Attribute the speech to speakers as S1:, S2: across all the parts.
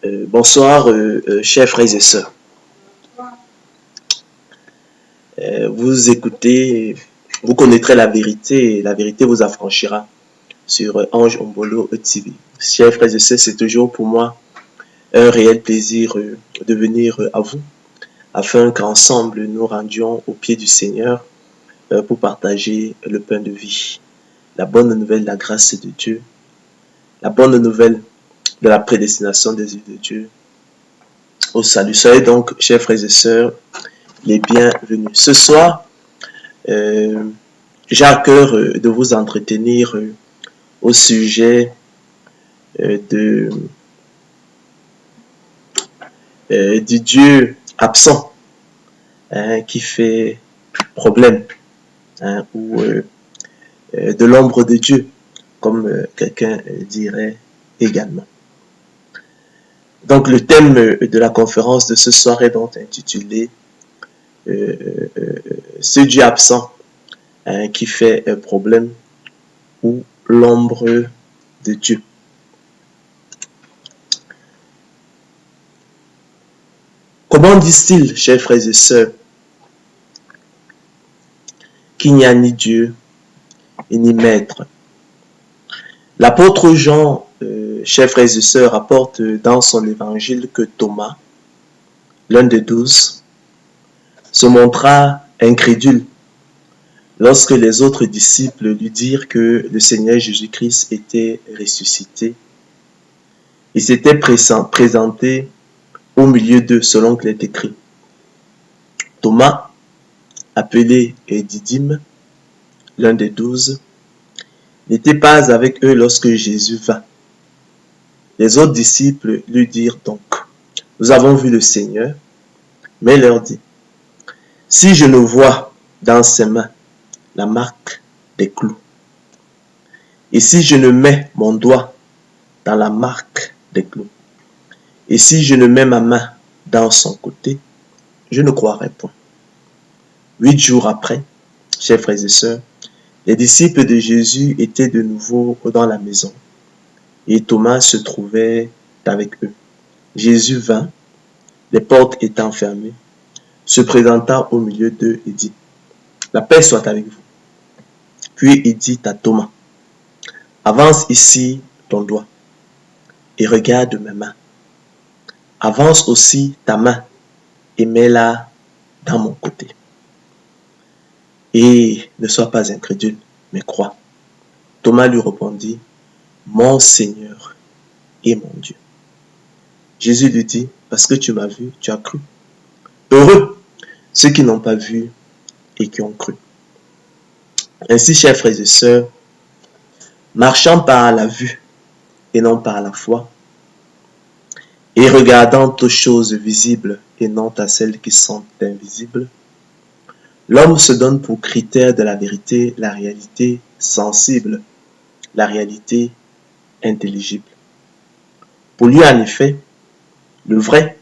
S1: Bonsoir, chers frères et sœurs. Vous écoutez, vous connaîtrez la vérité et la vérité vous affranchira sur Ange Ombolo TV. Chers frères et sœurs, c'est toujours pour moi un réel plaisir de venir à vous afin qu'ensemble nous rendions au pied du Seigneur pour partager le pain de vie. La bonne nouvelle, la grâce de Dieu, la bonne nouvelle de la prédestination des yeux de Dieu au salut. Soyez donc, chers frères et sœurs, les bienvenus. Ce soir, j'ai à cœur de vous entretenir au sujet du Dieu absent qui fait problème ou de l'ombre de Dieu, comme quelqu'un dirait également. Donc le thème de la conférence de ce soir est donc intitulé ce Dieu absent qui fait problème ou l'ombre de Dieu. Comment disent-ils, chers frères et sœurs, qu'il n'y a ni Dieu et ni maître? L'apôtre Jean, chers frères et sœurs, rapporte dans son évangile que Thomas, l'un des 12, se montra incrédule lorsque les autres disciples lui dirent que le Seigneur Jésus-Christ était ressuscité. Il s'était présenté au milieu d'eux, selon qu'il est écrit. Thomas, appelé Didyme, l'un des 12, n'était pas avec eux lorsque Jésus vint. Les autres disciples lui dirent donc, « Nous avons vu le Seigneur. » Mais il leur dit, « Si je ne vois dans ses mains la marque des clous, et si je ne mets mon doigt dans la marque des clous, et si je ne mets ma main dans son côté, je ne croirai point. » 8 jours après, chers frères et sœurs, les disciples de Jésus étaient de nouveau dans la maison, et Thomas se trouvait avec eux. Jésus vint, les portes étant fermées, se présenta au milieu d'eux et dit, « La paix soit avec vous. » Puis il dit à Thomas, « Avance ici ton doigt et regarde mes mains. Avance aussi ta main et mets-la dans mon côté. Et ne sois pas incrédule, mais crois. » Thomas lui répondit, « Mon Seigneur et mon Dieu. » Jésus lui dit, « Parce que tu m'as vu, tu as cru. Heureux ceux qui n'ont pas vu et qui ont cru. » Ainsi, chers frères et sœurs, marchant par la vue et non par la foi, et regardant aux choses visibles et non à celles qui sont invisibles, l'homme se donne pour critère de la vérité la réalité sensible, la réalité intelligible. Pour lui, en effet, le vrai,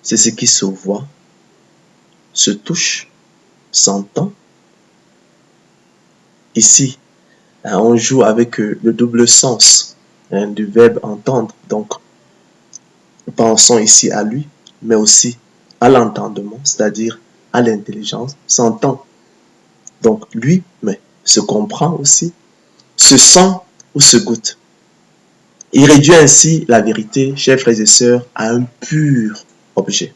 S1: c'est ce qui se voit, se touche, s'entend. Ici, on joue avec le double sens du verbe entendre. Donc, pensons ici à lui, mais aussi à l'entendement, c'est-à-dire à l'intelligence, s'entend. Donc, lui, mais se comprend aussi, se sent ou se goûte. Il réduit ainsi la vérité, chers frères et sœurs, à un pur objet.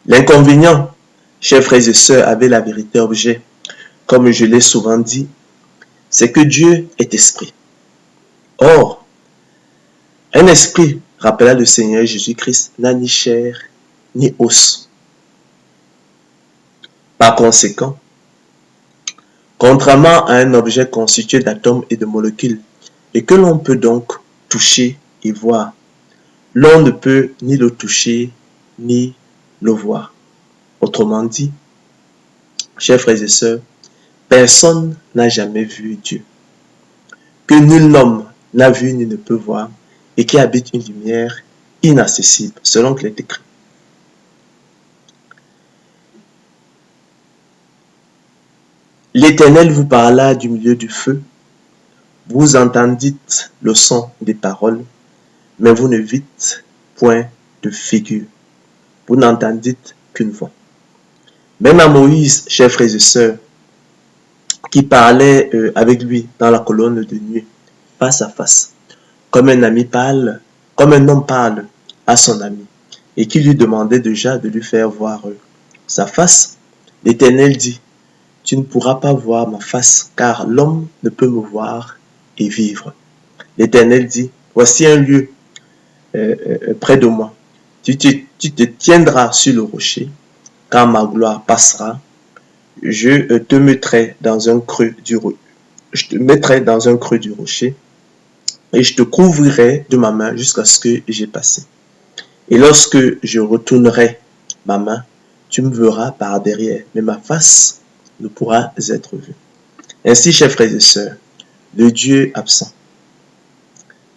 S1: L'inconvénient, chers frères et sœurs, avec la vérité objet, comme je l'ai souvent dit, c'est que Dieu est esprit. Or, un esprit, rappela le Seigneur Jésus-Christ, n'a ni chair ni os. Par conséquent, contrairement à un objet constitué d'atomes et de molécules, et que l'on peut donc toucher et voir, l'on ne peut ni le toucher ni le voir. Autrement dit, chers frères et sœurs, personne n'a jamais vu Dieu, que nul homme n'a vu ni ne peut voir, et qui habite une lumière inaccessible, selon qu'il est écrit. L'Éternel vous parla du milieu du feu, vous entendîtes le son des paroles, mais vous ne vîtes point de figure. Vous n'entendîtes qu'une voix. Même à Moïse, chers frères et sœurs, qui parlait avec lui dans la colonne de nuit, face à face, comme un ami parle, comme un homme parle à son ami, et qui lui demandait déjà de lui faire voir sa face, l'Éternel dit, tu ne pourras pas voir ma face, car l'homme ne peut me voir et vivre. L'Éternel dit, voici un lieu près de moi. Tu te tiendras sur le rocher. Quand ma gloire passera, je te mettrai dans un creux du rocher. Je te mettrai dans un creux du rocher et je te couvrirai de ma main jusqu'à ce que j'ai passé. Et lorsque je retournerai ma main, tu me verras par derrière, mais ma face ne pourra être vue. Ainsi, chers frères et sœurs, le Dieu absent,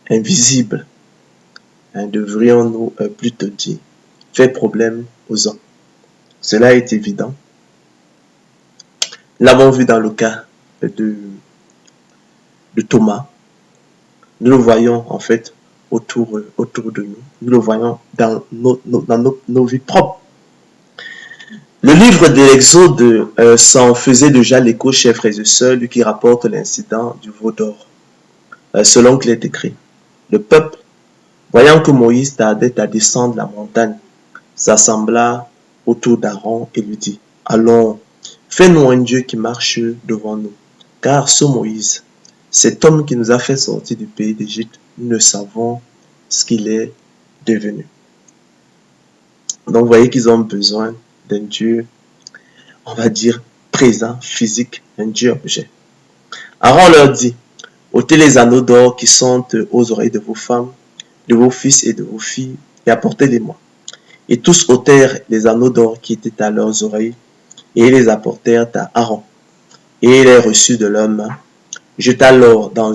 S1: invisible, devrions-nous plutôt dire, fait problème aux hommes. Cela est évident. Nous l'avons vu dans le cas de Thomas. Nous le voyons en fait autour de nous. Nous le voyons dans nos vies propres. Le livre de l'Exode s'en faisait déjà l'écho, chers frères et sœurs, lui qui rapporte l'incident du veau d'or. Selon qu'il est écrit, le peuple, voyant que Moïse tardait à descendre la montagne, s'assembla autour d'Aaron et lui dit, allons, fais-nous un Dieu qui marche devant nous, car ce Moïse, cet homme qui nous a fait sortir du pays d'Égypte, nous ne savons ce qu'il est devenu. Donc, vous voyez qu'ils ont besoin d'un Dieu, on va dire, présent, physique, un Dieu objet. Aaron leur dit, ôtez les anneaux d'or qui sont aux oreilles de vos femmes, de vos fils et de vos filles, et apportez-les-moi. Et tous ôtèrent les anneaux d'or qui étaient à leurs oreilles, et les apportèrent à Aaron. Et il les reçut de leurs mains, jeta l'or dans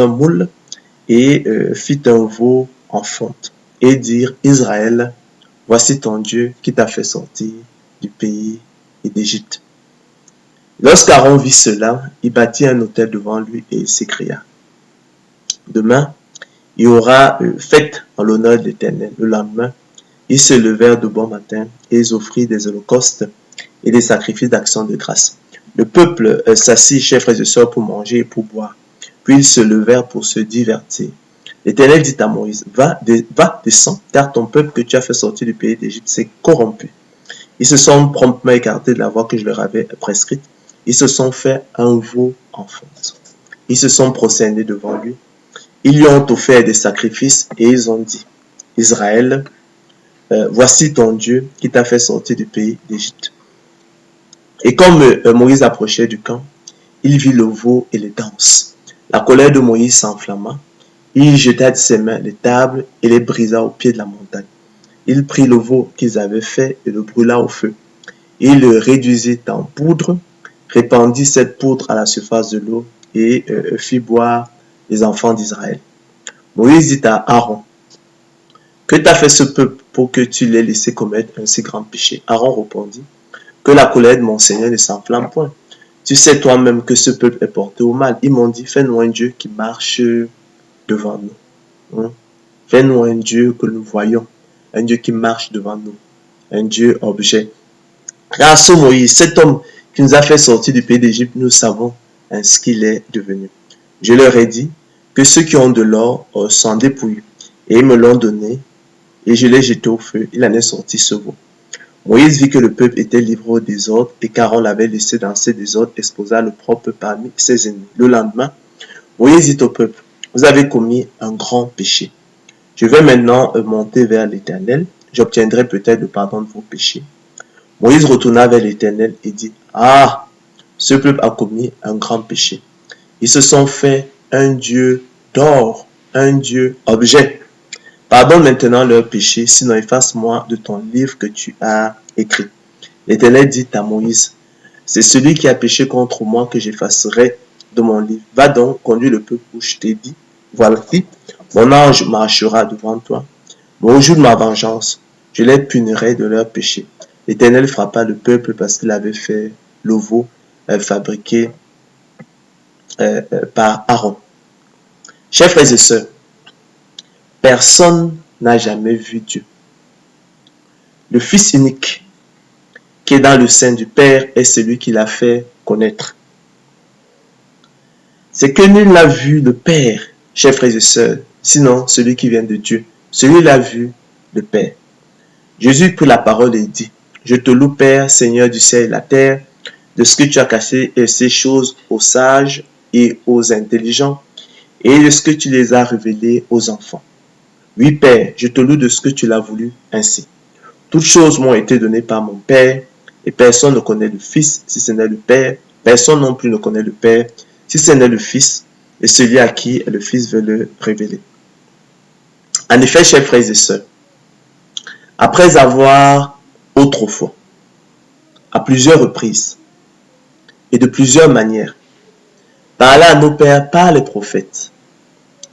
S1: un moule, et fit un veau en fonte, et dirent, Israël, voici ton Dieu qui t'a fait sortir du pays d'Égypte. Lorsqu'Aaron vit cela, il bâtit un autel devant lui et il s'écria, demain, il y aura fête en l'honneur de l'Éternel. Le lendemain, ils se levèrent de bon matin et ils offrirent des holocaustes et des sacrifices d'action de grâce. Le peuple s'assit, chers frères et sœurs, pour manger et pour boire. Puis ils se levèrent pour se divertir. L'Éternel dit à Moïse, va, descends, car ton peuple que tu as fait sortir du pays d'Égypte s'est corrompu. Ils se sont promptement écartés de la voie que je leur avais prescrite. Ils se sont fait un veau en fonte. Ils se sont prosternés devant lui. Ils lui ont offert des sacrifices et ils ont dit, Israël, voici ton Dieu qui t'a fait sortir du pays d'Égypte. Et comme Moïse approchait du camp, il vit le veau et les danses. La colère de Moïse s'enflamma. Il jeta de ses mains les tables et les brisa au pied de la montagne. Il prit le veau qu'ils avaient fait et le brûla au feu. Il le réduisit en poudre, répandit cette poudre à la surface de l'eau et fit boire les enfants d'Israël. Moïse dit à Aaron, que t'a fait ce peuple pour que tu l'aies laissé commettre un si grand péché? Aaron répondit, que la colère de mon Seigneur ne s'enflamme point. Tu sais toi-même que ce peuple est porté au mal. Ils m'ont dit, fais-nous un Dieu qui marche devant nous. Fais-nous un Dieu que nous voyons, un Dieu qui marche devant nous, un Dieu objet. Car ce Moïse, cet homme qui nous a fait sortir du pays d'Égypte, nous savons ce qu'il est devenu. Je leur ai dit que ceux qui ont de l'or s'en dépouillent, et ils me l'ont donné, et je l'ai jeté au feu. Il en est sorti ce veau. Moïse vit que le peuple était livré au désordre et qu'Aaron l'avait laissé dans ses désordres, exposa le propre parmi ses ennemis. Le lendemain, Moïse dit au peuple, vous avez commis un grand péché. Je vais maintenant monter vers l'Éternel, j'obtiendrai peut-être le pardon de vos péchés. Moïse retourna vers l'Éternel et dit, ah, ce peuple a commis un grand péché. Ils se sont fait un Dieu d'or, un Dieu objet. Pardonne maintenant leurs péchés, sinon efface-moi de ton livre que tu as écrit. L'Éternel dit à Moïse, c'est celui qui a péché contre moi que j'effacerai de mon livre. Va donc conduire le peuple où je t'ai dit, voici, mon ange marchera devant toi. Mais au jour de ma vengeance, je les punirai de leurs péchés. L'Éternel frappa le peuple parce qu'il avait fait le veau fabriqué par Aaron. Chers frères et sœurs, personne n'a jamais vu Dieu. Le Fils unique qui est dans le sein du Père est celui qui l'a fait connaître. C'est que nul n'a vu le Père, chers frères et sœurs, sinon celui qui vient de Dieu. Celui l'a vu le Père. Jésus prit la parole et dit, « Je te loue, Père, Seigneur du ciel et de la terre, de ce que tu as caché ces choses aux sages et aux intelligents, et de ce que tu les as révélées aux enfants. Oui, Père, je te loue de ce que tu l'as voulu ainsi. Toutes choses m'ont été données par mon Père, et personne ne connaît le Fils si ce n'est le Père. Personne non plus ne connaît le Père si ce n'est le Fils, et celui à qui le Fils veut le révéler. » En effet, chers frères et sœurs, après avoir autrefois, à plusieurs reprises et de plusieurs manières, parlé à nos pères par les prophètes,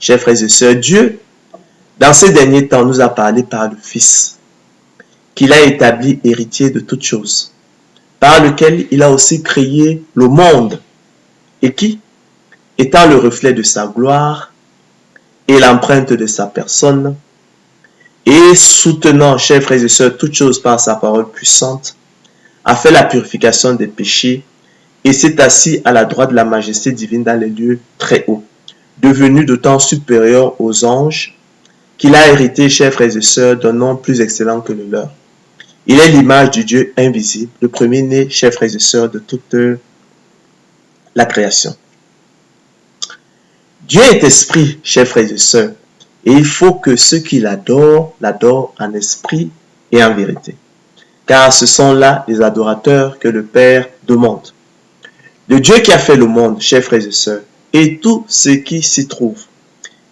S1: chers frères et sœurs, Dieu, dans ces derniers temps, nous a parlé par le Fils, qu'il a établi héritier de toutes choses, par lequel il a aussi créé le monde, et qui, étant le reflet de sa gloire et l'empreinte de sa personne, et soutenant, chers frères et sœurs, toutes choses par sa parole puissante, a fait la purification des péchés et s'est assis à la droite de la majesté divine dans les lieux très hauts, devenu d'autant supérieur aux anges, qu'il a hérité, chers frères et sœurs, d'un nom plus excellent que le leur. Il est l'image du Dieu invisible, le premier-né, chers frères et sœurs, de toute la création. Dieu est esprit, chers frères et sœurs, et il faut que ceux qui l'adorent, l'adorent en esprit et en vérité. Car ce sont là les adorateurs que le Père demande. Le Dieu qui a fait le monde, chers frères et sœurs, et tout ce qui s'y trouve,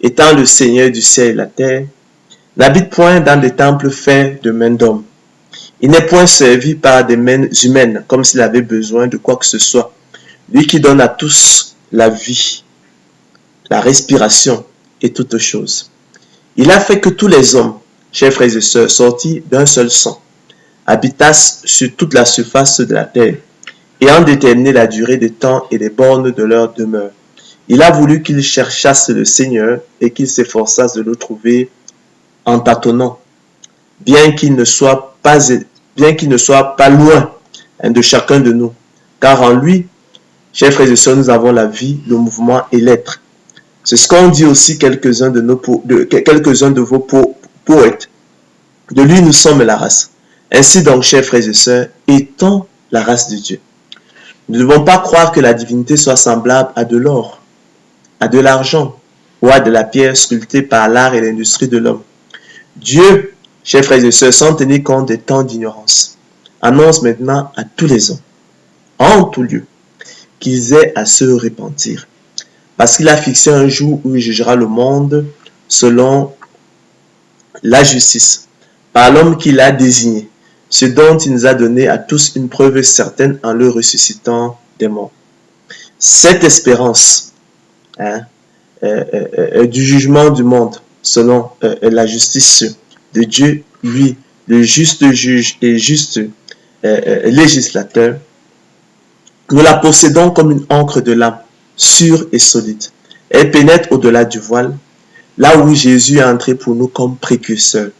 S1: étant le Seigneur du ciel et de la terre, n'habite point dans des temples faits de mains d'hommes. Il n'est point servi par des mains humaines, comme s'il avait besoin de quoi que ce soit. Lui qui donne à tous la vie, la respiration et toutes choses. Il a fait que tous les hommes, chers frères et sœurs, sortis d'un seul sang, habitassent sur toute la surface de la terre, ayant déterminé la durée des temps et les bornes de leur demeure. Il a voulu qu'ils cherchassent le Seigneur et qu'ils s'efforçassent de le trouver en tâtonnant, bien qu'il ne soit pas loin de chacun de nous, car en lui, chers frères et sœurs, nous avons la vie, le mouvement et l'être. C'est ce qu'ont dit aussi quelques-uns de vos poètes. De lui, nous sommes la race. Ainsi donc, chers frères et sœurs, étant la race de Dieu. Nous ne devons pas croire que la divinité soit semblable à de l'or, à de l'argent ou à de la pierre sculptée par l'art et l'industrie de l'homme. Dieu, chers frères et sœurs, sans tenir compte des temps d'ignorance, annonce maintenant à tous les hommes, en tout lieu, qu'ils aient à se repentir. Parce qu'il a fixé un jour où il jugera le monde selon la justice, par l'homme qu'il a désigné, ce dont il nous a donné à tous une preuve certaine en le ressuscitant des morts. Cette espérance du jugement du monde selon la justice de Dieu, lui, le juste juge et juste législateur, nous la possédons comme une encre de l'âme, sûre et solide. Elle pénètre au-delà du voile, là où Jésus est entré pour nous comme précurseur,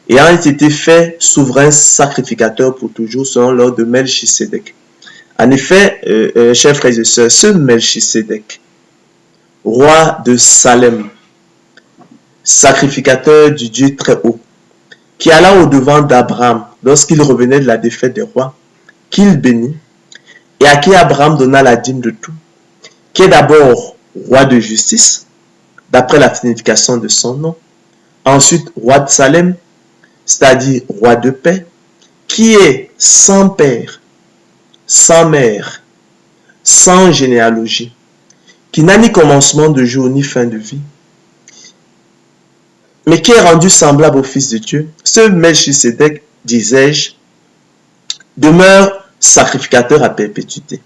S1: ayant été fait souverain sacrificateur pour toujours selon l'ordre de Melchisédek. En effet, chers frères et sœurs, ce Melchisédek, roi de Salem, sacrificateur du Dieu très haut, qui alla au-devant d'Abraham lorsqu'il revenait de la défaite des rois, qu'il bénit, et à qui Abraham donna la dîme de tout, qui est d'abord roi de justice, d'après la signification de son nom, ensuite roi de Salem, c'est-à-dire roi de paix, qui est sans père, sans mère, sans généalogie, qui n'a ni commencement de jour ni fin de vie, mais qui est rendu semblable au Fils de Dieu. Ce Melchisédek, disais-je, demeure sacrificateur à perpétuité.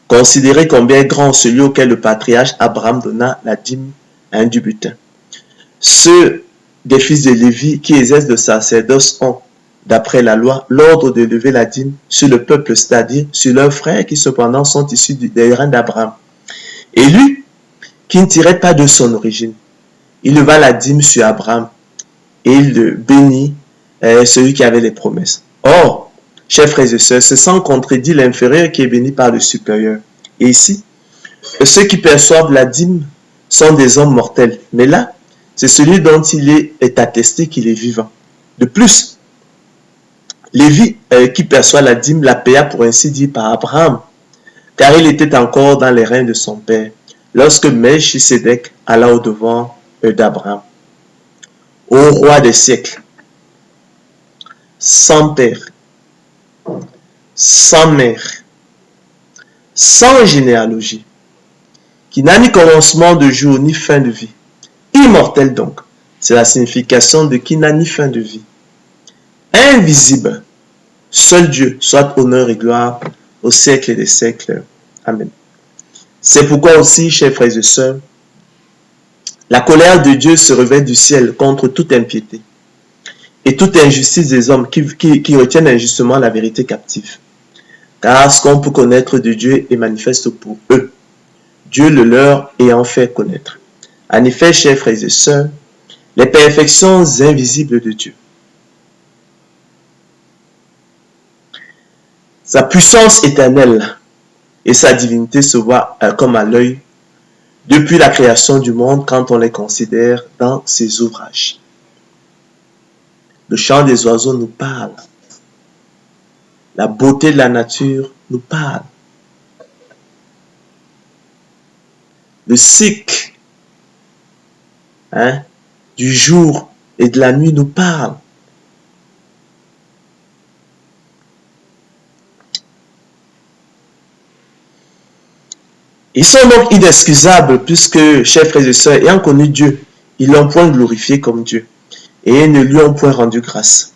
S1: Considérez combien est grand celui auquel le patriarche Abraham donna la dîme du butin. Ceux des fils de Lévi qui exercent le sacerdoce ont, d'après la loi, l'ordre de lever la dîme sur le peuple, c'est-à-dire sur leurs frères qui cependant sont issus des reins d'Abraham. Et lui, qui ne tirait pas de son origine, il leva la dîme sur Abraham et il bénit celui qui avait les promesses. Or, chers frères et sœurs, c'est sans contredit l'inférieur qui est béni par le supérieur. Et ici, ceux qui perçoivent la dîme sont des hommes mortels. Mais là, c'est celui dont il est attesté qu'il est vivant. De plus, Lévi, qui perçoit la dîme, la paya pour ainsi dire par Abraham, car il était encore dans les reins de son père, lorsque Melchisédek alla au-devant d'Abraham. Ô roi des siècles, sans père, sans mère, sans généalogie, qui n'a ni commencement de jour ni fin de vie, immortel donc, c'est la signification de qui n'a ni fin de vie, invisible, seul Dieu, soit honneur et gloire au siècle des siècles. Amen. C'est pourquoi aussi, chers frères et sœurs, la colère de Dieu se réveille du ciel contre toute impiété et toute injustice des hommes qui retiennent injustement la vérité captive. Car ce qu'on peut connaître de Dieu est manifeste pour eux, Dieu le leur ayant fait connaître. En effet, chers frères et sœurs, les perfections invisibles de Dieu, sa puissance éternelle et sa divinité se voient comme à l'œil depuis la création du monde quand on les considère dans ses ouvrages. Le chant des oiseaux nous parle. La beauté de la nature nous parle. Le cycle du jour et de la nuit nous parle. Ils sont donc inexcusables puisque, chers frères et sœurs, ayant connu Dieu, ils l'ont point glorifié comme Dieu et ne lui ont point rendu grâce.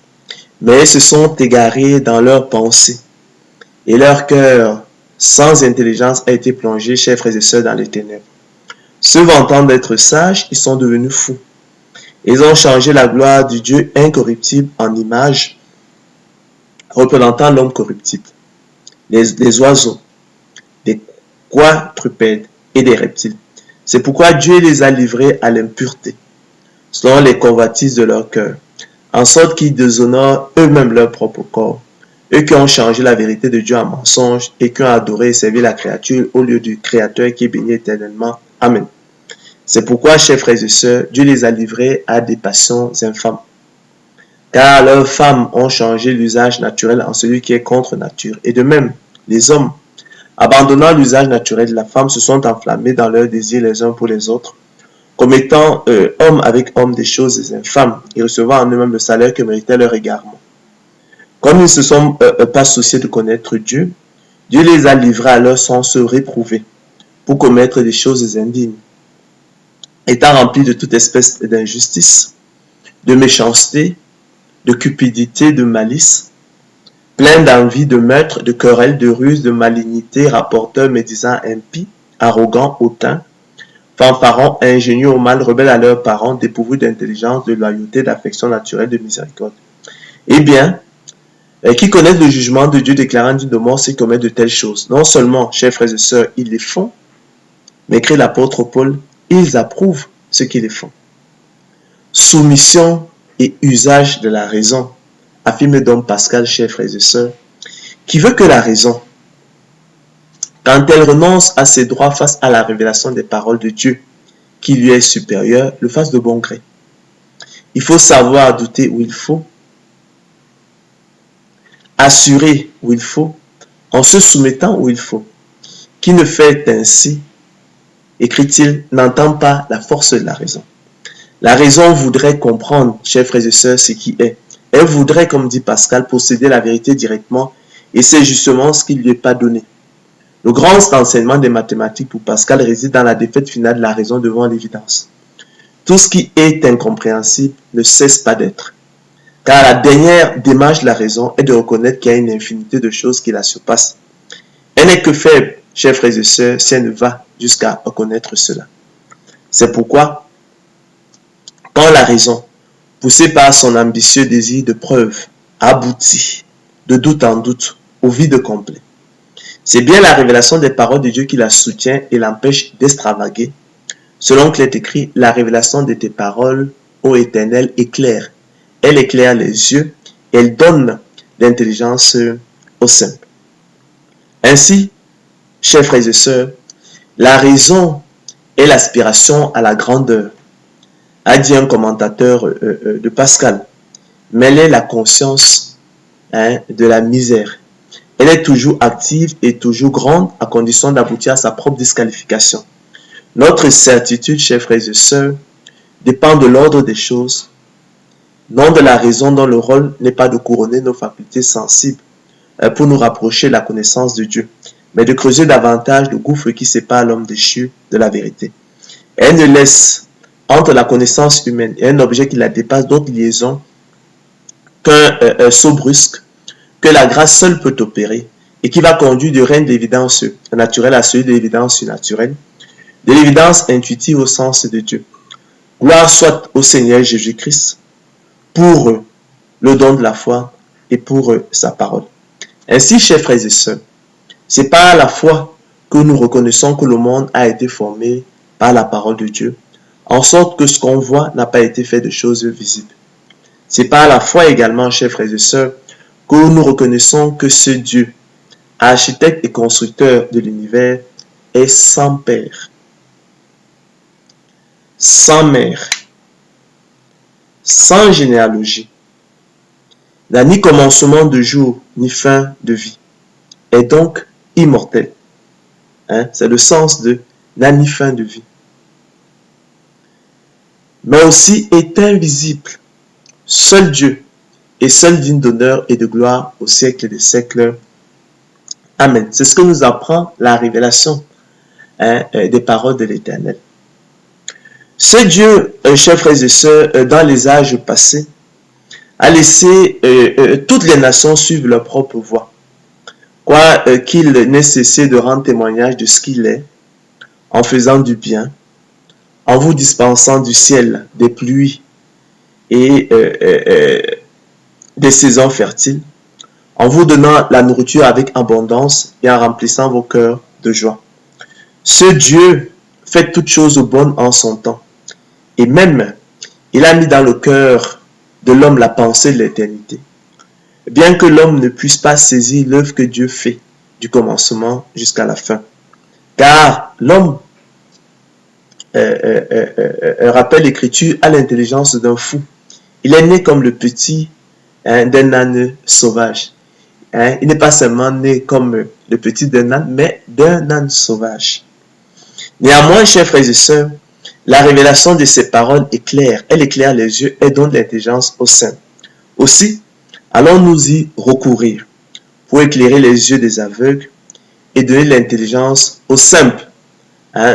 S1: Mais ils se sont égarés dans leurs pensées et leur cœur sans intelligence a été plongé, chers frères et sœurs, dans les ténèbres. Se vantant d'être sages, ils sont devenus fous. Ils ont changé la gloire du Dieu incorruptible en image représentant l'homme corruptible. Les oiseaux, des quadrupèdes et des reptiles. C'est pourquoi Dieu les a livrés à l'impureté, selon les convoitises de leur cœur, en sorte qu'ils déshonorent eux-mêmes leur propre corps, eux qui ont changé la vérité de Dieu en mensonge et qui ont adoré et servi la créature au lieu du Créateur qui est béni éternellement. Amen. C'est pourquoi, chers frères et sœurs, Dieu les a livrés à des passions infâmes. Car leurs femmes ont changé l'usage naturel en celui qui est contre nature. Et de même, les hommes, abandonnant l'usage naturel de la femme, se sont enflammés dans leurs désirs les uns pour les autres, commettant homme avec homme des choses infâmes et recevant en eux-mêmes le salaire que méritait leur égarement. Comme ils ne se sont pas souciés de connaître Dieu, Dieu les a livrés à leur sens réprouvé pour commettre des choses indignes, étant remplis de toute espèce d'injustice, de méchanceté, de cupidité, de malice, plein d'envie, de meurtre, de querelles, de ruse, de malignité, rapporteurs, médisants, impies, arrogants, hautains, fanfarons, ingénieux au mal, rebelles à leurs parents, dépourvus d'intelligence, de loyauté, d'affection naturelle, de miséricorde. Eh bien, qui connaissent le jugement de Dieu déclarant digne de mort ceux qui commettent de telles choses. Non seulement, chers frères et sœurs, ils les font, mais écrit l'apôtre Paul, ils approuvent ce qu'ils les font. Soumission et usage de la raison, affirme donc Pascal, chers frères et sœurs, qui veut que la raison, quand elle renonce à ses droits face à la révélation des paroles de Dieu, qui lui est supérieure, le fasse de bon gré. Il faut savoir douter où il faut, assurer où il faut, en se soumettant où il faut. Qui ne fait ainsi, écrit-il, n'entend pas la force de la raison. La raison voudrait comprendre, chers frères et sœurs, ce qui est. Elle voudrait, comme dit Pascal, posséder la vérité directement, et c'est justement ce qui ne lui est pas donné. Le grand enseignement des mathématiques pour Pascal réside dans la défaite finale de la raison devant l'évidence. Tout ce qui est incompréhensible ne cesse pas d'être. Car la dernière démarche de la raison est de reconnaître qu'il y a une infinité de choses qui la surpassent. Elle n'est que faible, chers frères et sœurs, si elle ne va jusqu'à reconnaître cela. C'est pourquoi, quand la raison, poussée par son ambitieux désir de preuve, aboutit, de doute en doute, au vide complet, c'est bien la révélation des paroles de Dieu qui la soutient et l'empêche d'extravaguer. Selon qu'il est écrit, la révélation de tes paroles, ô Éternel, est claire elle éclaire les yeux et elle donne l'intelligence aux simples. Ainsi, chers frères et sœurs, la raison est l'aspiration à la grandeur, a dit un commentateur de Pascal, mais elle est la conscience de la misère. Elle est toujours active et toujours grande à condition d'aboutir à sa propre disqualification. Notre certitude, chers frères et sœurs, dépend de l'ordre des choses, non de la raison dont le rôle n'est pas de couronner nos facultés sensibles pour nous rapprocher de la connaissance de Dieu, mais de creuser davantage le gouffre qui sépare l'homme déchu de la vérité. Elle ne laisse entre la connaissance humaine et un objet qui la dépasse d'autres liaisons qu'un saut brusque que la grâce seule peut opérer et qui va conduire du règne de l'évidence naturelle à celui de l'évidence surnaturelle, de l'évidence intuitive au sens de Dieu. Gloire soit au Seigneur Jésus-Christ pour le don de la foi et pour sa parole. Ainsi, chers frères et sœurs, c'est par la foi que nous reconnaissons que le monde a été formé par la parole de Dieu, en sorte que ce qu'on voit n'a pas été fait de choses visibles. C'est par la foi également, chers frères et sœurs, que nous reconnaissons que ce Dieu, architecte et constructeur de l'univers, est sans père, sans mère, sans généalogie, n'a ni commencement de jour, ni fin de vie, est donc immortel. C'est le sens de n'a ni fin de vie. Mais aussi est invisible, seul Dieu, et seul digne d'honneur et de gloire au siècle des siècles. Amen. C'est ce que nous apprend la révélation des paroles de l'Éternel. Ce Dieu, chers frères et sœurs, dans les âges passés, a laissé toutes les nations suivre leur propre voie, quoi qu'il n'ait cessé de rendre témoignage de ce qu'il est, en faisant du bien, en vous dispensant du ciel des pluies et des saisons fertiles, en vous donnant la nourriture avec abondance et en remplissant vos cœurs de joie. Ce Dieu fait toutes choses bonnes en son temps. Et même, il a mis dans le cœur de l'homme la pensée de l'éternité. Bien que l'homme ne puisse pas saisir l'œuvre que Dieu fait du commencement jusqu'à la fin. Car l'homme, rappelle l'Écriture, a l'intelligence d'un fou. Il est né comme le petit d'un âne sauvage. Il n'est pas seulement né comme le petit d'un âne, mais d'un âne sauvage. Néanmoins, chers frères et sœurs, la révélation de ces paroles est claire. Elle éclaire les yeux et donne l'intelligence aux saints. Aussi, allons-nous y recourir pour éclairer les yeux des aveugles et donner l'intelligence aux simples,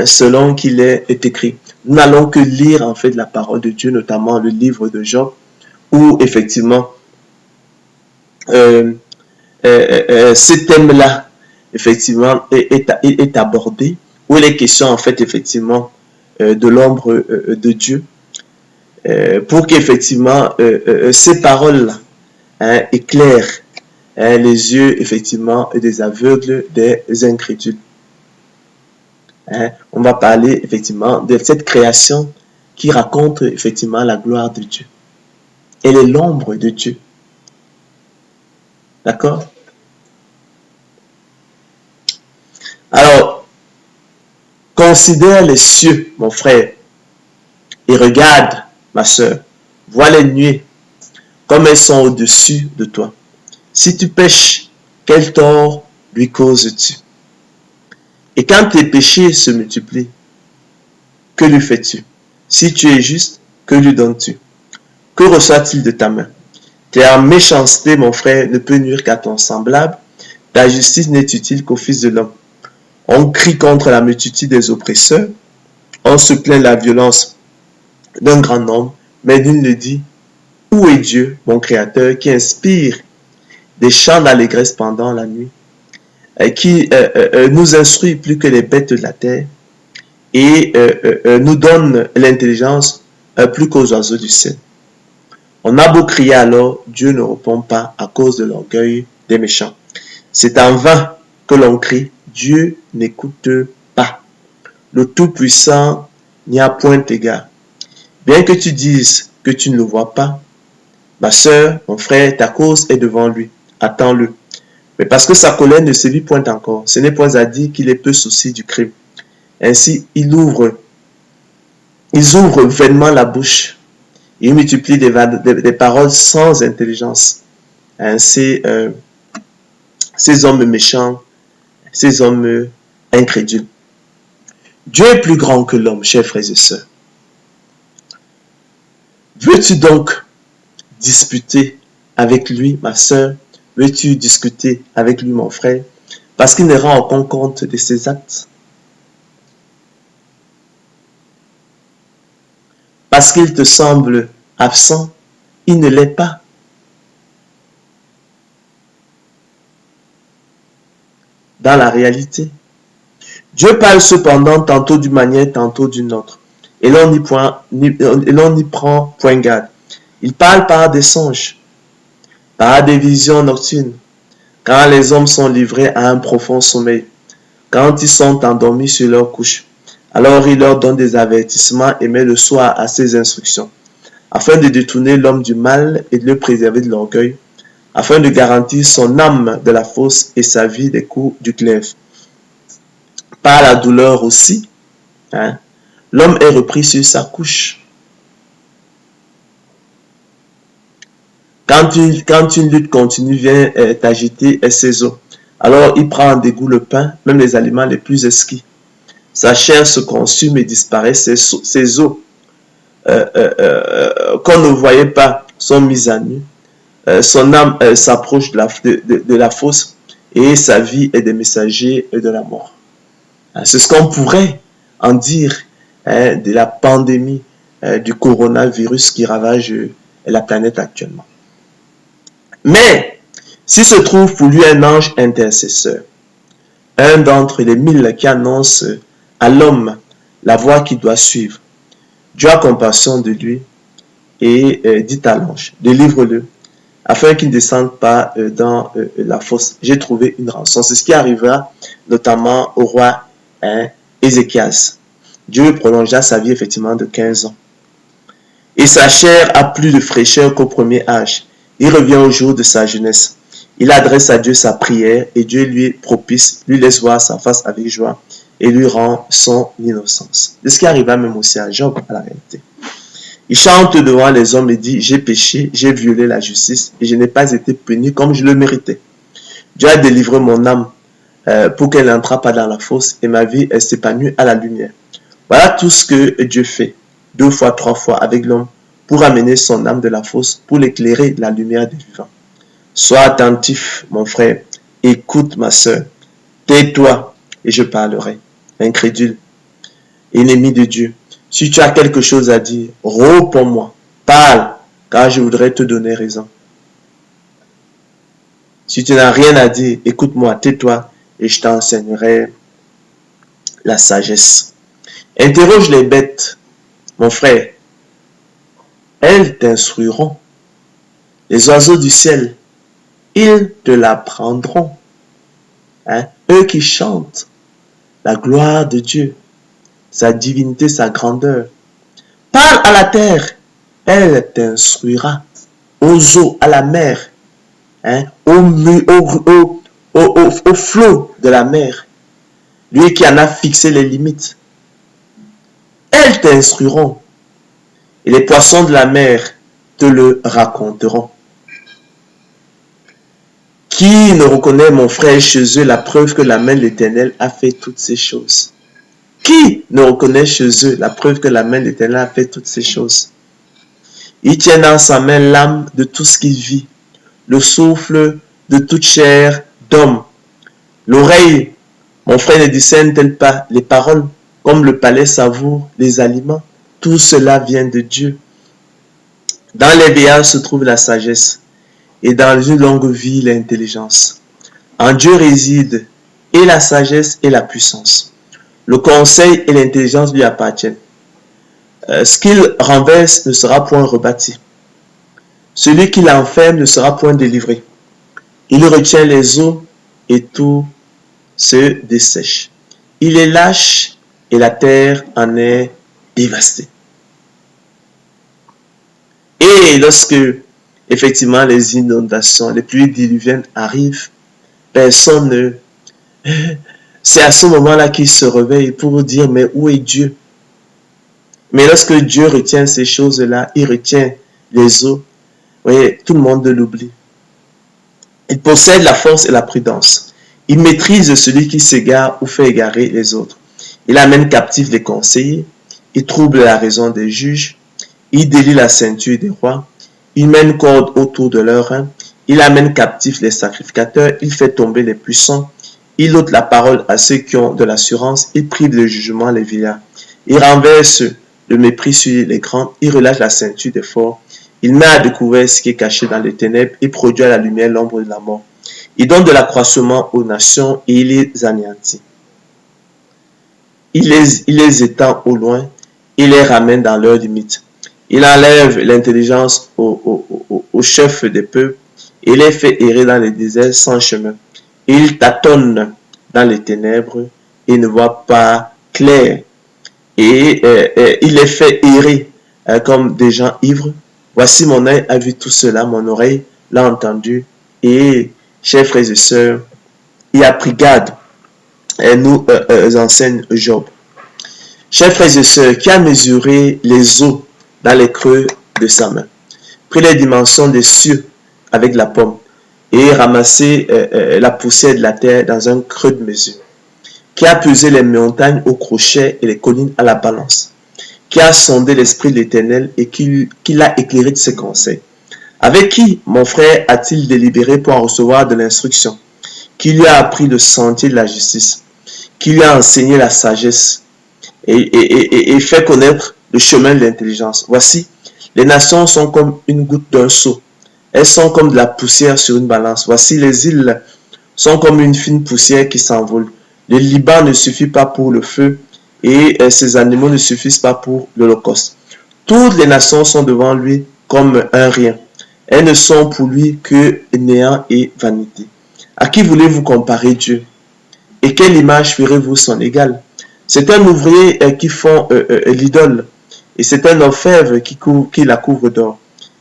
S1: selon qu'il est écrit. Nous n'allons que lire en fait la parole de Dieu, notamment le livre de Job, où effectivement ce thème-là effectivement est abordé, où il est question en fait effectivement de l'ombre de Dieu, pour qu'effectivement ces paroles-là éclairent les yeux effectivement des aveugles, des incrédules. On va parler effectivement de cette création qui raconte effectivement la gloire de Dieu. Elle est l'ombre de Dieu. D'accord? Alors, considère les cieux, mon frère, et regarde, ma sœur, vois les nuées, comme elles sont au-dessus de toi. Si tu pèches, quel tort lui causes-tu? Et quand tes péchés se multiplient, que lui fais-tu? Si tu es juste, que lui donnes-tu? Que reçoit-il de ta main? Ta méchanceté, mon frère, ne peut nuire qu'à ton semblable. Ta justice n'est utile qu'au Fils de l'homme. On crie contre la multitude des oppresseurs. On se plaint de la violence d'un grand nombre. Mais nul ne dit, où est Dieu, mon Créateur, qui inspire des chants d'allégresse pendant la nuit, qui nous instruit plus que les bêtes de la terre et nous donne l'intelligence plus qu'aux oiseaux du ciel. On a beau crier alors, Dieu ne répond pas à cause de l'orgueil des méchants. C'est en vain que l'on crie, Dieu n'écoute pas. Le Tout-Puissant n'y a point égard. Bien que tu dises que tu ne le vois pas, Ma sœur, mon frère, ta cause est devant lui. Attends-le. Mais parce que sa colère ne sévit point encore, ce n'est point à dire qu'il est peu souci du crime. Ainsi, ils ouvrent vainement la bouche. Ils multiplient des paroles sans intelligence. Ainsi, ces hommes méchants, ces hommes incrédules. Dieu est plus grand que l'homme, chers frères et sœurs. Veux-tu donc disputer avec lui, ma sœur? Veux-tu discuter avec lui, mon frère? Parce qu'il ne rend aucun compte de ses actes. Parce qu'il te semble absent, il ne l'est pas. Dans la réalité, Dieu parle cependant tantôt d'une manière, tantôt d'une autre. Et l'on n'y prend point garde. Il parle par des songes, par des visions nocturnes, quand les hommes sont livrés à un profond sommeil, quand ils sont endormis sur leur couche. Alors il leur donne des avertissements et met le soir à ses instructions, afin de détourner l'homme du mal et de le préserver de l'orgueil, afin de garantir son âme de la fosse et sa vie des coups du glaive. Par la douleur aussi, l'homme est repris sur sa couche. Quand une lutte continue vient t'agiter ses os, alors il prend en dégoût le pain, même les aliments les plus exquis. Sa chair se consume et disparaît, ses os qu'on ne voyait pas sont mis à nu. Son âme s'approche de la fosse et sa vie est des messagers de la mort. C'est ce qu'on pourrait en dire de la pandémie du coronavirus qui ravage la planète actuellement. Mais, s'il se trouve pour lui un ange intercesseur, un d'entre les 1000 qui annonce à l'homme la voie qu'il doit suivre, Dieu a compassion de lui et dit à l'ange, délivre-le, afin qu'il ne descende pas dans la fosse. J'ai trouvé une rançon. C'est ce qui arrivera notamment au roi Ézéchias. Dieu prolongea sa vie effectivement de 15 ans. Et sa chair a plus de fraîcheur qu'au premier âge. Il revient au jour de sa jeunesse. Il adresse à Dieu sa prière et Dieu lui est propice, lui laisse voir sa face avec joie et lui rend son innocence. C'est ce qui arriva même aussi à Job à la réalité. Il chante devant les hommes et dit, j'ai péché, j'ai violé la justice et je n'ai pas été puni comme je le méritais. Dieu a délivré mon âme pour qu'elle n'entre pas dans la fosse et ma vie s'épanouit à la lumière. Voilà tout ce que Dieu fait, 2 fois, 3 fois avec l'homme pour amener son âme de la fosse, pour l'éclairer de la lumière des vivants. Sois attentif, mon frère, écoute ma sœur, tais-toi et je parlerai. Incrédule, ennemi de Dieu, si tu as quelque chose à dire, réponds-moi, parle, car je voudrais te donner raison. Si tu n'as rien à dire, écoute-moi, tais-toi et je t'enseignerai la sagesse. Interroge les bêtes, mon frère, elles t'instruiront. Les oiseaux du ciel, ils te l'apprendront. Eux qui chantent la gloire de Dieu, sa divinité, sa grandeur. Parle à la terre, elle t'instruira. Aux eaux, à la mer, au flot de la mer, lui qui en a fixé les limites. Elles t'instruiront. Et les poissons de la mer te le raconteront. Qui ne reconnaît, mon frère, chez eux la preuve que la main de l'Éternel a fait toutes ces choses? Qui ne reconnaît chez eux la preuve que la main de l'Éternel a fait toutes ces choses? Il tient dans sa main l'âme de tout ce qui vit, le souffle de toute chair d'homme. L'oreille, mon frère, ne discerne-t-elle pas les paroles, comme le palais savoure les aliments? Tout cela vient de Dieu. Dans les béats se trouve la sagesse, et dans une longue vie l'intelligence. En Dieu réside et la sagesse et la puissance. Le conseil et l'intelligence lui appartiennent. Ce qu'il renverse ne sera point rebâti. Celui qui l'enferme ne sera point délivré. Il retient les eaux et tout se dessèche. Il est lâche et la terre en est dévastée. Et lorsque effectivement, les inondations, les pluies diluviennes arrivent. Personne ne... C'est à ce moment-là qu'il se réveille pour dire, mais où est Dieu? Mais lorsque Dieu retient ces choses-là, il retient les eaux, vous voyez, tout le monde l'oublie. Il possède la force et la prudence. Il maîtrise celui qui s'égare ou fait égarer les autres. Il amène captifs les conseillers. Il trouble la raison des juges. Il délie la ceinture des rois. Il mène corde autour de leurs reins. Il amène captifs les sacrificateurs. Il fait tomber les puissants. Il ôte la parole à ceux qui ont de l'assurance. Il prive le jugement les vieillards. Il renverse le mépris sur les grands. Il relâche la ceinture des forts. Il met à découvert ce qui est caché dans les ténèbres. Il produit à la lumière l'ombre de la mort. Il donne de l'accroissement aux nations et il les anéantit. Il les étend au loin. Il les ramène dans leurs limites. Il enlève l'intelligence aux chefs des peuples et les fait errer dans les déserts sans chemin. Il tâtonne dans les ténèbres et ne voit pas clair. Et il les fait errer comme des gens ivres. Voici mon œil a vu tout cela, mon oreille l'a entendu. Et, chers frères et sœurs, il a pris garde. Et nous enseigne Job. Chers frères et sœurs, qui a mesuré les eaux dans les creux de sa main, pris les dimensions des cieux avec la pomme et ramassé la poussière de la terre dans un creux de mesure, qui a pesé les montagnes au crochet et les collines à la balance, qui a sondé l'esprit de l'Éternel et qui l'a éclairé de ses conseils. Avec qui mon frère a-t-il délibéré pour en recevoir de l'instruction? Qui lui a appris le sentier de la justice? Qui lui a enseigné la sagesse et fait connaître le chemin de l'intelligence? Voici, les nations sont comme une goutte d'un seau. Elles sont comme de la poussière sur une balance. Voici, les îles sont comme une fine poussière qui s'envole. Le Liban ne suffit pas pour le feu et ses animaux ne suffisent pas pour l'Holocauste. Toutes les nations sont devant lui comme un rien. Elles ne sont pour lui que néant et vanité. À qui voulez-vous comparer Dieu? Et quelle image ferez-vous son égal? C'est un ouvrier qui fond l'idole, et c'est un orfèvre qui la couvre d'or,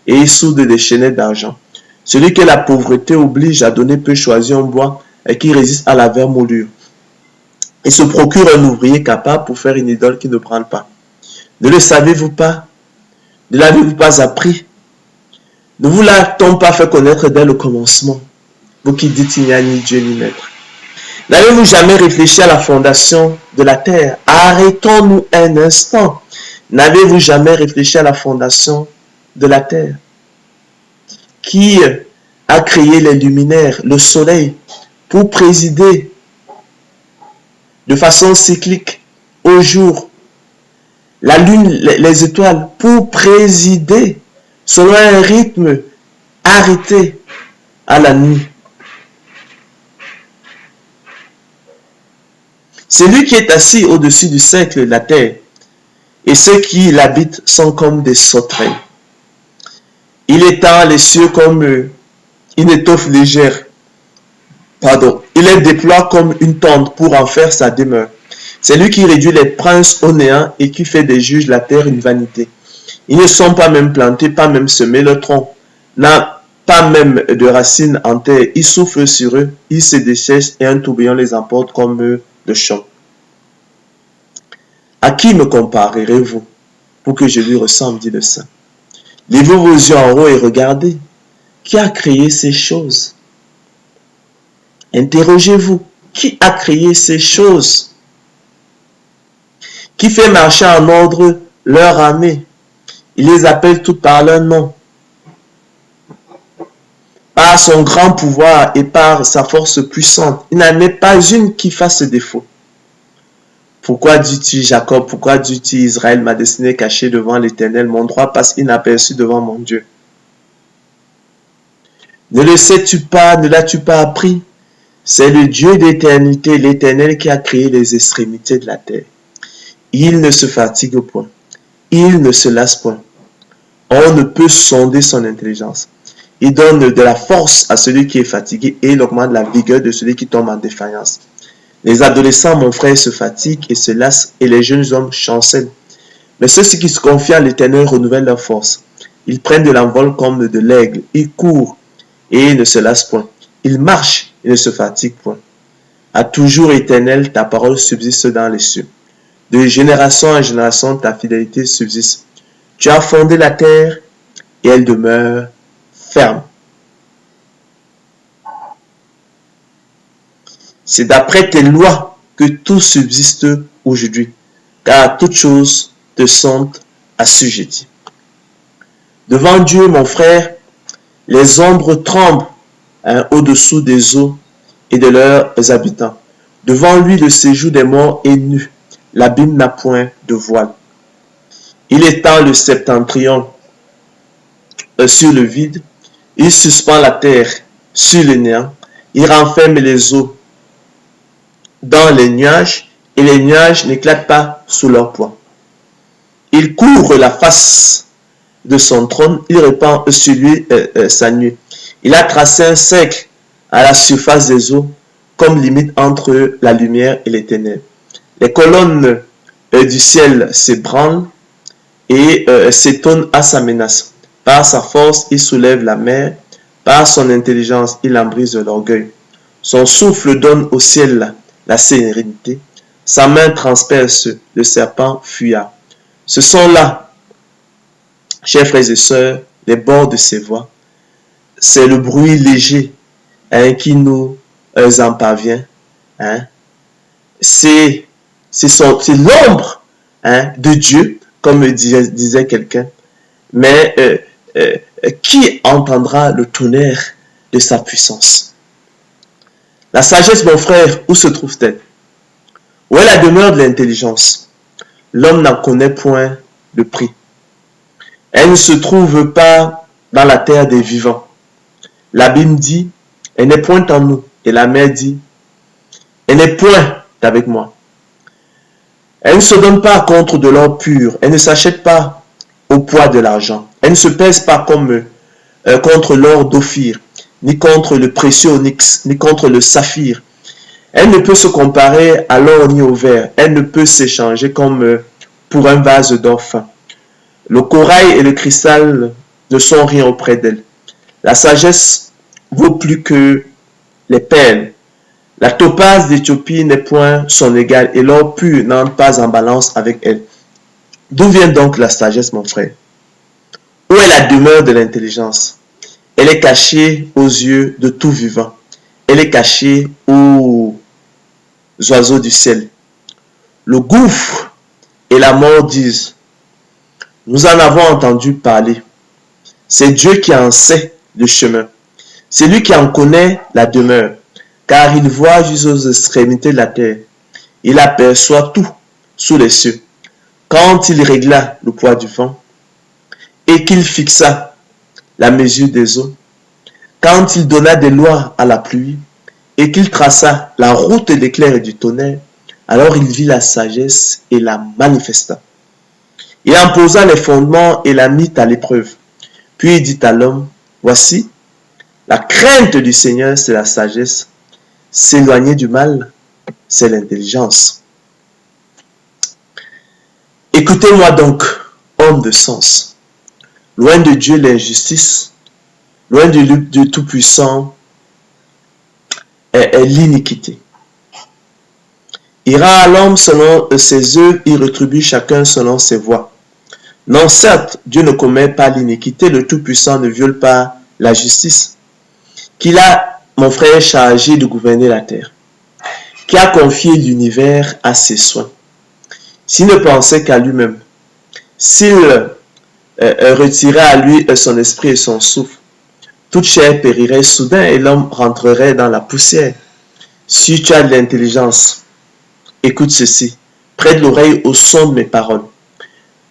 S1: et il soude des chaînettes d'argent. Celui que la pauvreté oblige à donner peut choisir un bois et qui résiste à la vermoulure, et se procure un ouvrier capable pour faire une idole qui ne branle pas. Ne le savez-vous pas? Ne l'avez-vous pas appris? Ne vous l'a-t-on pas fait connaître dès le commencement? Vous qui dites il n'y a ni Dieu ni maître. N'avez-vous jamais réfléchi à la fondation de la terre? Arrêtons-nous un instant. N'avez-vous jamais réfléchi à la fondation de la terre? Qui a créé les luminaires, le soleil, pour présider de façon cyclique au jour, la lune, les étoiles, pour présider selon un rythme arrêté à la nuit? Celui qui est assis au-dessus du cercle de la terre, et ceux qui l'habitent sont comme des sauterelles. Il étend les cieux comme une étoffe légère. Il les déploie comme une tente pour en faire sa demeure. C'est lui qui réduit les princes au néant et qui fait des juges la terre une vanité. Ils ne sont pas même plantés, pas même semés, leur tronc n'a pas même de racines en terre. Ils soufflent sur eux, ils se dessèchent et un tourbillon les emporte comme de champ. À qui me comparerez-vous pour que je lui ressemble, dit le Saint? Levez vos yeux en haut et regardez. Qui a créé ces choses? Interrogez-vous. Qui a créé ces choses? Qui fait marcher en ordre leur armée? Il les appelle toutes par leur nom. Par son grand pouvoir et par sa force puissante, il n'en est pas une qui fasse défaut. Pourquoi dis-tu Jacob? Pourquoi dis-tu Israël? Ma destinée est cachée devant l'Éternel, mon droit passe inaperçu devant mon Dieu. Ne le sais-tu pas? Ne l'as-tu pas appris? C'est le Dieu d'éternité, l'Éternel qui a créé les extrémités de la terre. Il ne se fatigue point. Il ne se lasse point. On ne peut sonder son intelligence. Il donne de la force à celui qui est fatigué et il augmente la vigueur de celui qui tombe en défaillance. Les adolescents, mon frère, se fatiguent et se lassent et les jeunes hommes chancellent. Mais ceux qui se confient à l'Éternel renouvellent leur force. Ils prennent de l'envol comme de l'aigle. Ils courent et ne se lassent point. Ils marchent et ne se fatiguent point. À toujours éternel, ta parole subsiste dans les cieux. De génération en génération, ta fidélité subsiste. Tu as fondé la terre et elle demeure ferme. C'est d'après tes lois que tout subsiste aujourd'hui, car toutes choses te sont assujetties. Devant Dieu, mon frère, les ombres tremblent au-dessous des eaux et de leurs habitants. Devant lui, le séjour des morts est nu. L'abîme n'a point de voile. Il étend le septentrion sur le vide. Il suspend la terre sur le néant. Il renferme les eaux dans les nuages et les nuages n'éclatent pas sous leur poids. Il couvre la face de son trône. Il répand sur lui sa nuée. Il a tracé un cercle à la surface des eaux comme limite entre la lumière et les ténèbres. Les colonnes du ciel s'ébranlent et s'étonnent à sa menace. Par sa force, il soulève la mer. Par son intelligence, il en brise l'orgueil. Son souffle donne au ciel la sérénité. Sa main transperce le serpent fuyard. Ce sont là, chers frères et sœurs, les bords de ses voies. C'est le bruit léger qui nous en parvient. C'est l'ombre de Dieu, comme disait quelqu'un. Mais qui entendra le tonnerre de sa puissance? La sagesse, mon frère, où se trouve-t-elle? Où est la demeure de l'intelligence? L'homme n'en connaît point le prix. Elle ne se trouve pas dans la terre des vivants. L'abîme dit, elle n'est point en nous. Et la mer dit, elle n'est point avec moi. Elle ne se donne pas contre de l'or pur. Elle ne s'achète pas au poids de l'argent. Elle ne se pèse pas comme contre l'or d'Ophir, ni contre le précieux onyx, ni contre le saphir. Elle ne peut se comparer à l'or ni au verre. Elle ne peut s'échanger comme pour un vase d'or fin. Le corail et le cristal ne sont rien auprès d'elle. La sagesse vaut plus que les perles. La topaze d'Éthiopie n'est point son égale et l'or pur n'entre pas en balance avec elle. D'où vient donc la sagesse, mon frère? Où est la demeure de l'intelligence? Elle est cachée aux yeux de tout vivant. Elle est cachée aux oiseaux du ciel. Le gouffre et la mort disent, nous en avons entendu parler. C'est Dieu qui en sait le chemin. C'est lui qui en connaît la demeure, car il voit jusqu'aux extrémités de la terre. Il aperçoit tout sous les cieux. Quand il régla le poids du vent, et qu'il fixa la mesure des eaux, quand il donna des lois à la pluie, et qu'il traça la route de l'éclair et du tonnerre, alors il vit la sagesse et la manifesta. Il en posa les fondements et la mit à l'épreuve. Puis il dit à l'homme, voici, la crainte du Seigneur, c'est la sagesse. S'éloigner du mal, c'est l'intelligence. Écoutez-moi donc, homme de sens. Loin de Dieu l'injustice, loin du Tout-Puissant est l'iniquité. Ira à l'homme selon ses œuvres, il rétribue chacun selon ses voies. Non, certes, Dieu ne commet pas l'iniquité, le Tout-Puissant ne viole pas la justice. Qu'il a, mon frère, chargé de gouverner la terre, qui a confié l'univers à ses soins. S'il ne pensait qu'à lui-même, s'il retirait à lui son esprit et son souffle, toute chair périrait soudain et l'homme rentrerait dans la poussière. Si tu as de l'intelligence, écoute ceci, prête l'oreille au son de mes paroles.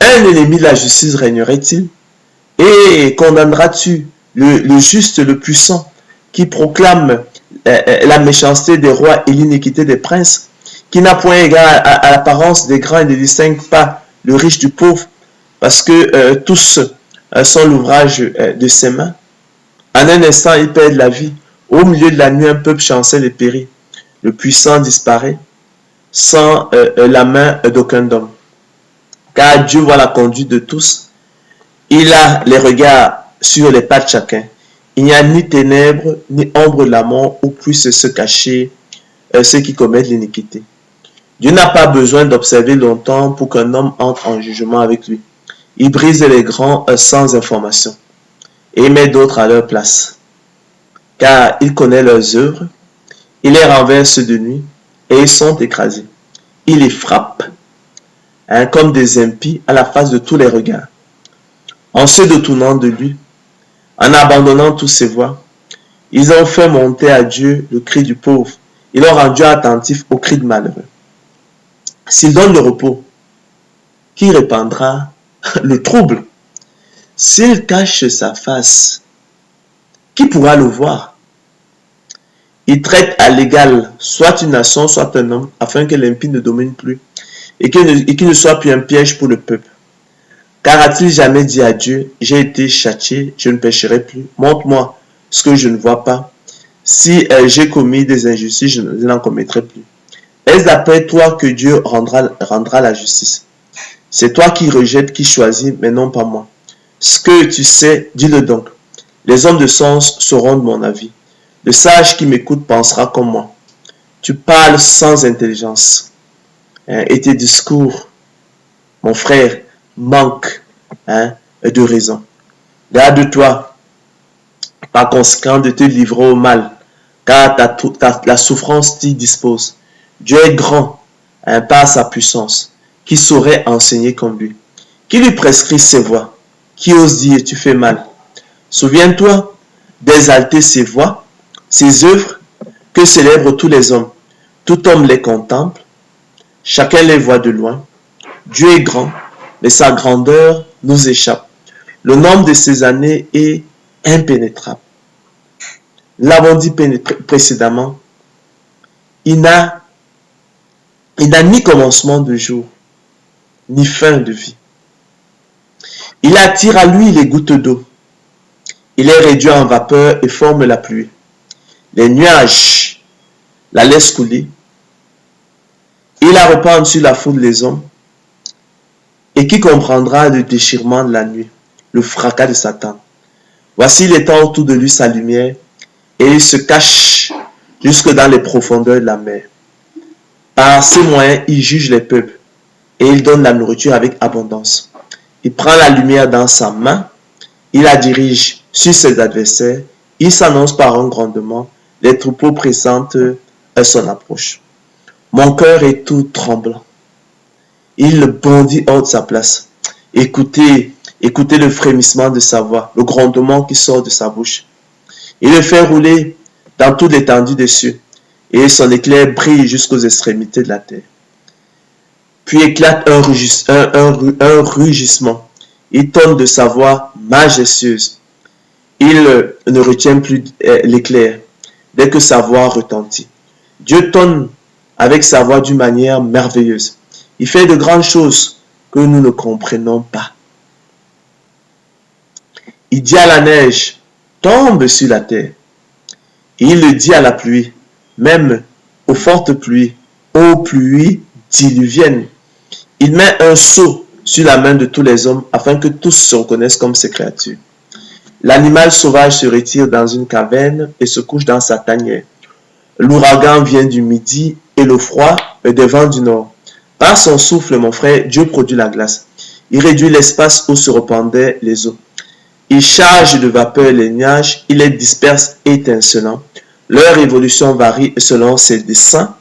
S1: Un ennemi de la justice régnerait-il? Et condamneras-tu le juste, le puissant, qui proclame la méchanceté des rois et l'iniquité des princes, qui n'a point égard à l'apparence des grands et ne distingue pas le riche du pauvre, parce que tous sont l'ouvrage de ses mains. En un instant, ils perdent la vie. Au milieu de la nuit, un peuple chancelle et périt. Le puissant disparaît sans la main d'aucun homme. Car Dieu voit la conduite de tous. Il a les regards sur les pas de chacun. Il n'y a ni ténèbres, ni ombre de la mort où puissent se cacher ceux qui commettent l'iniquité. Dieu n'a pas besoin d'observer longtemps pour qu'un homme entre en jugement avec lui. Il brise les grands sans information et met d'autres à leur place. Car il connaît leurs œuvres, il les renverse de nuit et ils sont écrasés. Il les frappe, comme des impies à la face de tous les regards. En se détournant de lui, en abandonnant tous ses voies, ils ont fait monter à Dieu le cri du pauvre. Ils l'ont rendu attentif au cri du malheureux. S'il donne le repos, qui répandra le trouble? S'il cache sa face, qui pourra le voir? Il traite à l'égal soit une nation, soit un homme, afin que l'impie ne domine plus et qu'il ne soit plus un piège pour le peuple. Car a-t-il jamais dit à Dieu, j'ai été châtié, je ne pécherai plus, montre-moi ce que je ne vois pas. Si j'ai commis des injustices, je n'en commettrai plus. Est-ce d'après toi que Dieu rendra la justice? C'est toi qui rejettes, qui choisis, mais non pas moi. Ce que tu sais, dis-le donc. Les hommes de sens sauront de mon avis. Le sage qui m'écoute pensera comme moi. Tu parles sans intelligence. Et tes discours, mon frère, manquent de raison. Garde-toi, par conséquent, de te livrer au mal, car la souffrance t'y dispose. Dieu est grand par sa puissance. Qui saurait enseigner comme lui? Qui lui prescrit ses voies? Qui ose dire tu fais mal? Souviens-toi d'exalter ses voies, ses œuvres, que célèbrent tous les hommes. Tout homme les contemple, chacun les voit de loin. Dieu est grand, mais sa grandeur nous échappe. Le nombre de ses années est impénétrable. L'avons dit précédemment, il n'a ni commencement de jour, ni fin de vie. Il attire à lui les gouttes d'eau. Il est réduit en vapeur et forme la pluie. Les nuages la laissent couler. Il la répand sur la foule des hommes. Et qui comprendra le déchirement de la nuit, le fracas de Satan? Voici il étend autour de lui sa lumière, et il se cache jusque dans les profondeurs de la mer. Par ces moyens, il juge les peuples, et il donne la nourriture avec abondance. Il prend la lumière dans sa main, il la dirige sur ses adversaires, il s'annonce par un grondement, les troupeaux pressentent son approche. Mon cœur est tout tremblant. Il bondit hors de sa place. Écoutez le frémissement de sa voix, le grondement qui sort de sa bouche. Il le fait rouler dans toute l'étendue des cieux, et son éclair brille jusqu'aux extrémités de la terre. Puis éclate un rugissement. Il tonne de sa voix majestueuse. Il ne retient plus l'éclair dès que sa voix retentit. Dieu tonne avec sa voix d'une manière merveilleuse. Il fait de grandes choses que nous ne comprenons pas. Il dit à la neige, tombe sur la terre. Et il le dit à la pluie, même aux fortes pluies, aux pluies diluviennes. Il met un sceau sur la main de tous les hommes afin que tous se reconnaissent comme ses créatures. L'animal sauvage se retire dans une caverne et se couche dans sa tanière. L'ouragan vient du midi et le froid des vents du nord. Par son souffle, mon frère, Dieu produit la glace. Il réduit l'espace où se répandaient les eaux. Il charge de vapeur les nuages, il les disperse étincelants. Leur évolution varie selon ses desseins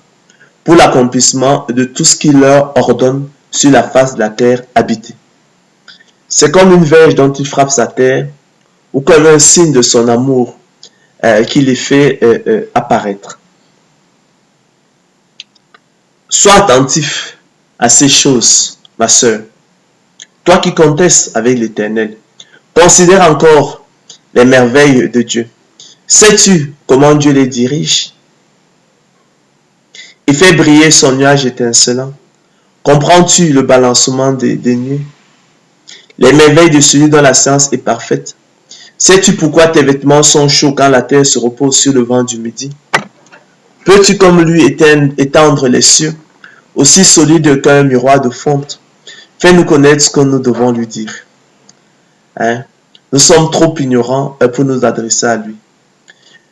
S1: pour l'accomplissement de tout ce qu'il leur ordonne sur la face de la terre habitée. C'est comme une verge dont il frappe sa terre ou comme un signe de son amour qui les fait apparaître. Sois attentif à ces choses, ma sœur. Toi qui contestes avec l'Éternel, considère encore les merveilles de Dieu. Sais-tu comment Dieu les dirige? Il fait briller son nuage étincelant. Comprends-tu le balancement des nuées? Les merveilles de celui dont la science est parfaite. Sais-tu pourquoi tes vêtements sont chauds quand la terre se repose sur le vent du midi? Peux-tu comme lui étendre les cieux, aussi solide qu'un miroir de fonte? Fais-nous connaître ce que nous devons lui dire. Hein? Nous sommes trop ignorants pour nous adresser à lui.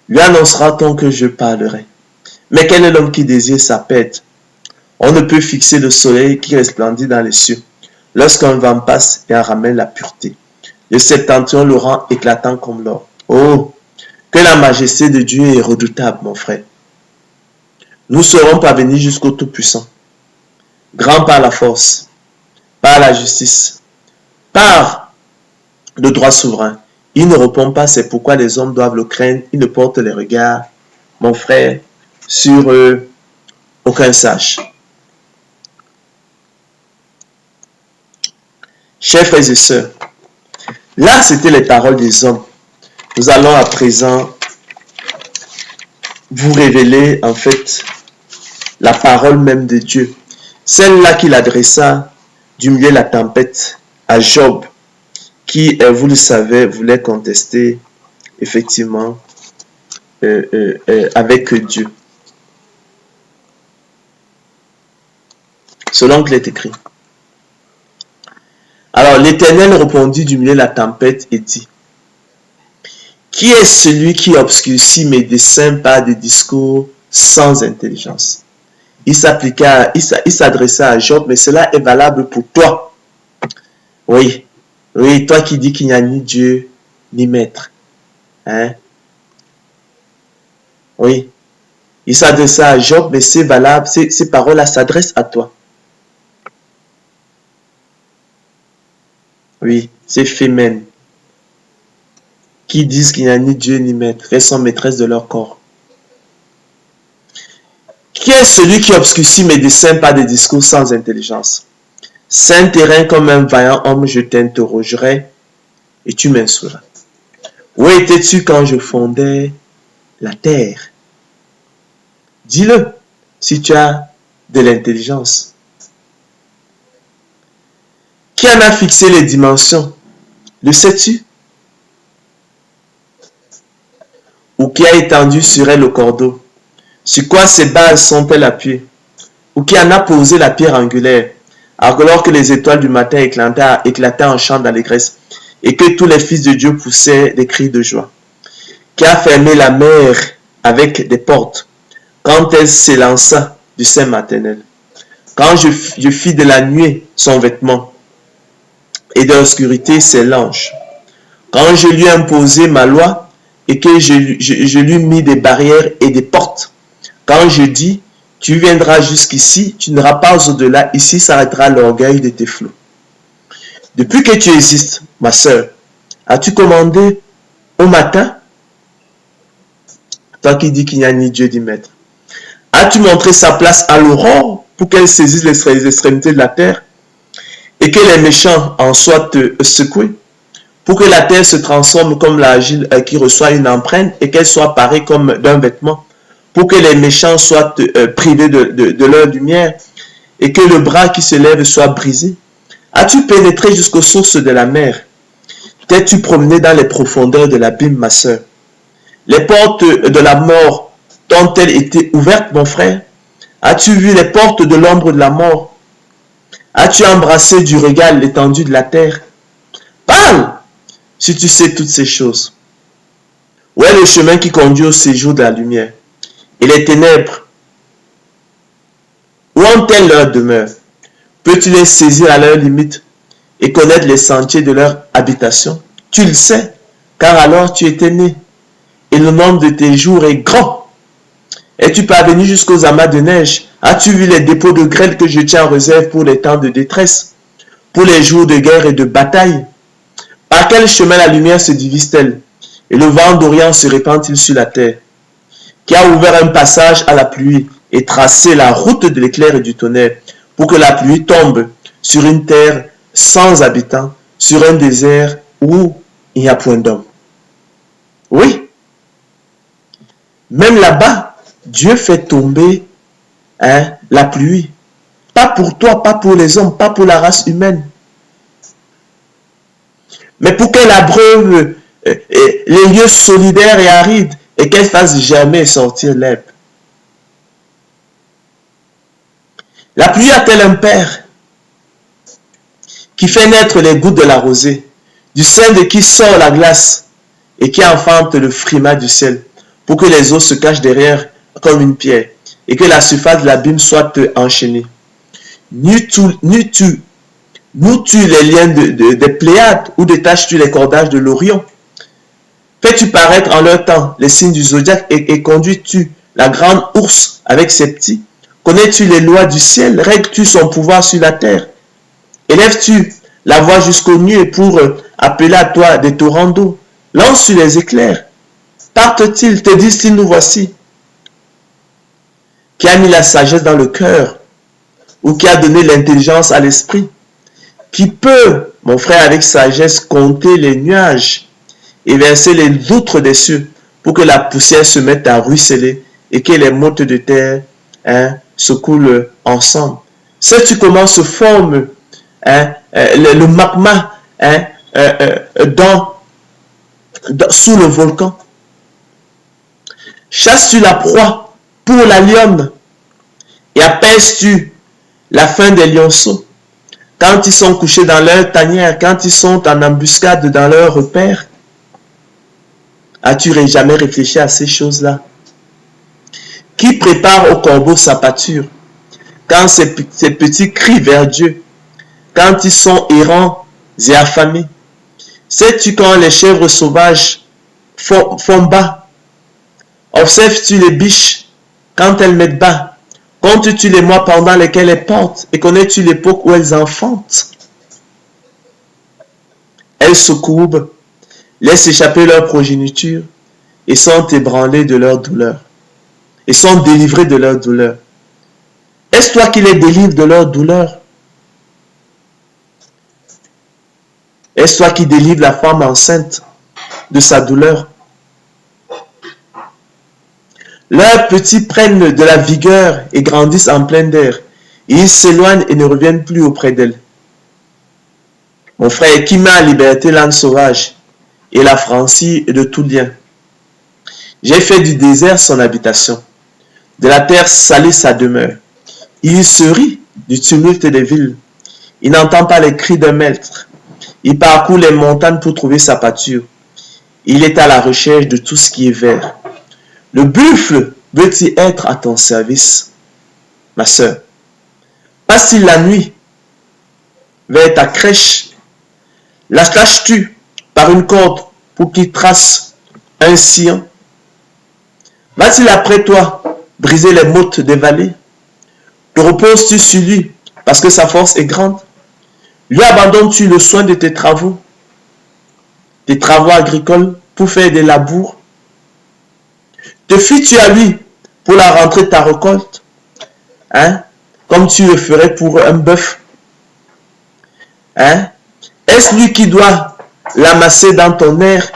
S1: Lui annoncera-t-on que je parlerai. Mais quel est l'homme qui désire sa pète? On ne peut fixer le soleil qui resplendit dans les cieux lorsqu'un vent passe et en ramène la pureté. Le septentrion le rend éclatant comme l'or. Oh, que la majesté de Dieu est redoutable, mon frère. Nous serons parvenus jusqu'au Tout-Puissant, grand par la force, par la justice, par le droit souverain. Il ne répond pas, c'est pourquoi les hommes doivent le craindre. Il ne porte les regards, mon frère, sur aucun sage. Chers frères et sœurs, là c'était les paroles des hommes. Nous allons à présent vous révéler en fait la parole même de Dieu. Celle-là qu'il adressa du milieu de la tempête à Job, qui, vous le savez, voulait contester effectivement avec Dieu. Selon qu'il est écrit. Alors l'Éternel répondit du milieu de la tempête et dit: qui est celui qui obscurcit mes desseins par des discours sans intelligence? Il s'adressa à Job, mais cela est valable pour toi. Oui, toi qui dis qu'il n'y a ni Dieu ni maître. Hein? Oui, il s'adressa à Job, mais c'est valable, ces paroles-là s'adressent à toi. Oui, ces femmes qui disent qu'il n'y a ni Dieu ni maître, elles sont maîtresses de leur corps. Qui est celui qui obscurcit mes desseins par des discours sans intelligence? Saint terrain comme un vaillant homme, je t'interrogerai et tu m'instruiras. Où étais-tu quand je fondais la terre? Dis-le si tu as de l'intelligence. Qui en a fixé les dimensions? Le sais-tu? Ou qui a étendu sur elle le cordeau? Sur quoi ces bases sont-elles appuyées? Ou qui en a posé la pierre angulaire, alors que les étoiles du matin éclataient en chant d'allégresse, et que tous les fils de Dieu poussaient des cris de joie? Qui a fermé la mer avec des portes, quand elle s'élança du sein maternel? Quand je fis de la nuée son vêtement, et de l'obscurité ses langes. Quand je lui imposai ma loi, et que je lui mis des barrières et des portes. Quand je dis, tu viendras jusqu'ici, tu n'iras pas au-delà, ici s'arrêtera l'orgueil de tes flots. Depuis que tu existes, ma sœur, as-tu commandé au matin? Toi qui dis qu'il n'y a ni Dieu ni maître. As-tu montré sa place à l'aurore pour qu'elle saisisse les extrémités de la terre et que les méchants en soient secoués? Pour que la terre se transforme comme l'argile qui reçoit une empreinte et qu'elle soit parée comme d'un vêtement, pour que les méchants soient privés de leur lumière et que le bras qui se lève soit brisé? As-tu pénétré jusqu'aux sources de la mer? T'es-tu promené dans les profondeurs de l'abîme, ma sœur? Les portes de la mort t'ont-elles été ouvertes, mon frère? As-tu vu les portes de l'ombre de la mort? As-tu embrassé du regard l'étendue de la terre? Parle! Si tu sais toutes ces choses. Où est le chemin qui conduit au séjour de la lumière? Et les ténèbres, où ont-elles leur demeure? Peux-tu les saisir à leur limite et connaître les sentiers de leur habitation? Tu le sais, car alors tu étais né, et le nombre de tes jours est grand. Es-tu parvenu jusqu'aux amas de neige? As-tu vu les dépôts de grêle que je tiens en réserve pour les temps de détresse, pour les jours de guerre et de bataille? Par quel chemin la lumière se divise-t-elle et le vent d'Orient se répand-il sur la terre? Qui a ouvert un passage à la pluie et tracé la route de l'éclair et du tonnerre pour que la pluie tombe sur une terre sans habitants, sur un désert où il n'y a point d'homme? Oui, même là-bas, Dieu fait tomber la pluie. Pas pour toi, pas pour les hommes, pas pour la race humaine. Mais pour qu'elle abreuve les lieux solidaires et arides et qu'elle fasse jamais sortir l'herbe. La pluie a-t-elle un père qui fait naître les gouttes de la rosée, du sein de qui sort la glace et qui enfante le frimas du ciel, pour que les eaux se cachent derrière comme une pierre et que la surface de l'abîme soit enchaînée. Nous-tu les liens des Pléiades ou détaches-tu les cordages de l'Orion? Fais-tu paraître en leur temps les signes du zodiaque et conduis-tu la grande ours avec ses petits? Connais-tu les lois du ciel? Règles-tu son pouvoir sur la terre? Élèves-tu la voix jusqu'aux nuées pour appeler à toi des torrents d'eau? Lance sur les éclairs. Partent-ils, te disent-ils, nous voici? Qui a mis la sagesse dans le cœur? Ou qui a donné l'intelligence à l'esprit? Qui peut, mon frère, avec sagesse, compter les nuages et verser les loutres des cieux pour que la poussière se mette à ruisseler et que les mottes de terre se coulent ensemble? Sais-tu comment se forme le magma sous le volcan? Chasses-tu la proie pour la lionne et apaises-tu la faim des lionceaux? Quand ils sont couchés dans leur tanière, quand ils sont en embuscade dans leur repère, as-tu jamais réfléchi à ces choses-là? Qui prépare au corbeau sa pâture quand ces petits crient vers Dieu, quand ils sont errants et affamés? Sais-tu quand les chèvres sauvages font bas? Observes-tu les biches quand elles mettent bas? Comptes-tu les mois pendant lesquels elles portent? Et connais-tu l'époque où elles enfantent? Elles se courbent, laissent échapper leur progéniture et sont ébranlées de leur douleur. Et sont délivrées de leur douleur. Est-ce toi qui les délivres de leur douleur? Est-ce toi qui délivres la femme enceinte de sa douleur? Leurs petits prennent de la vigueur et grandissent en plein air. Et ils s'éloignent et ne reviennent plus auprès d'elle. Mon frère, qui met en liberté l'âne sauvage et la franchit de tout lien? J'ai fait du désert son habitation, de la terre salée sa demeure. Il se rit du tumulte des villes. Il n'entend pas les cris d'un maître. Il parcourt les montagnes pour trouver sa pâture. Il est à la recherche de tout ce qui est vert. Le buffle veut-il être à ton service, ma sœur? Passe-t-il la nuit vers ta crèche? L'attaches-tu par une corde pour qu'il trace un sillon? Va-t-il après toi briser les mottes des vallées? Te reposes-tu sur lui parce que sa force est grande? Lui abandonnes-tu le soin de tes travaux agricoles pour faire des labours? Te fuis-tu à lui pour la rentrée de ta récolte, comme tu le ferais pour un bœuf? Est-ce lui qui doit l'amasser dans ton air?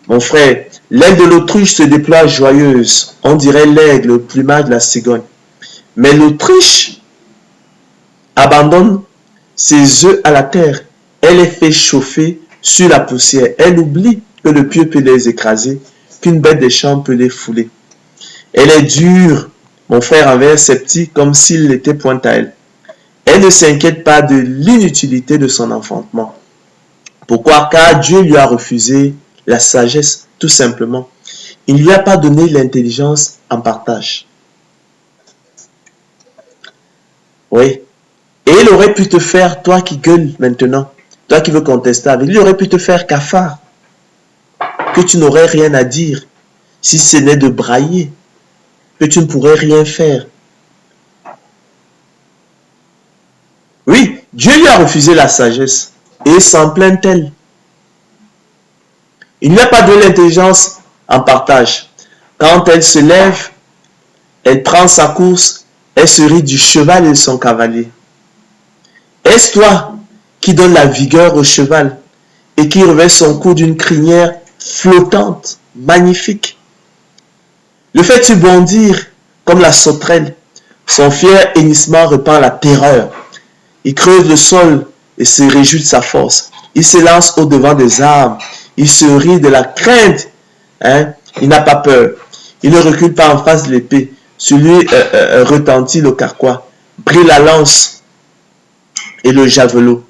S1: Mon frère, l'aile de l'autruche se déploie joyeuse, on dirait l'aigle au plumage de la cigogne. Mais l'autruche abandonne ses œufs à la terre, elle les fait chauffer sur la poussière, elle oublie que le pieu peut les écraser, qu'une bête des champs peut les fouler. Elle est dure, mon frère, envers ses petits, comme s'il n'était point à elle. Elle ne s'inquiète pas de l'inutilité de son enfantement. Pourquoi? Car Dieu lui a refusé la sagesse, tout simplement. Il ne lui a pas donné l'intelligence en partage. Oui. Et il aurait pu te faire, toi qui gueules maintenant, toi qui veux contester avec lui, il aurait pu te faire cafard. Que tu n'aurais rien à dire, si ce n'est de brailler, que tu ne pourrais rien faire. Oui, Dieu lui a refusé la sagesse, et s'en plaint-elle. Il n'y a pas de l'intelligence en partage. Quand elle se lève, elle prend sa course, elle se rit du cheval et de son cavalier. Est-ce toi qui donne la vigueur au cheval et qui revêt son cou d'une crinière flottante, magnifique? Le fais-tu bondir comme la sauterelle? Son fier hennissement répand la terreur. Il creuse le sol et se réjouit de sa force. Il se lance au-devant des armes. Il se rit de la crainte. Il n'a pas peur. Il ne recule pas en face de l'épée. Sur lui retentit le carquois. Brille la lance et le javelot.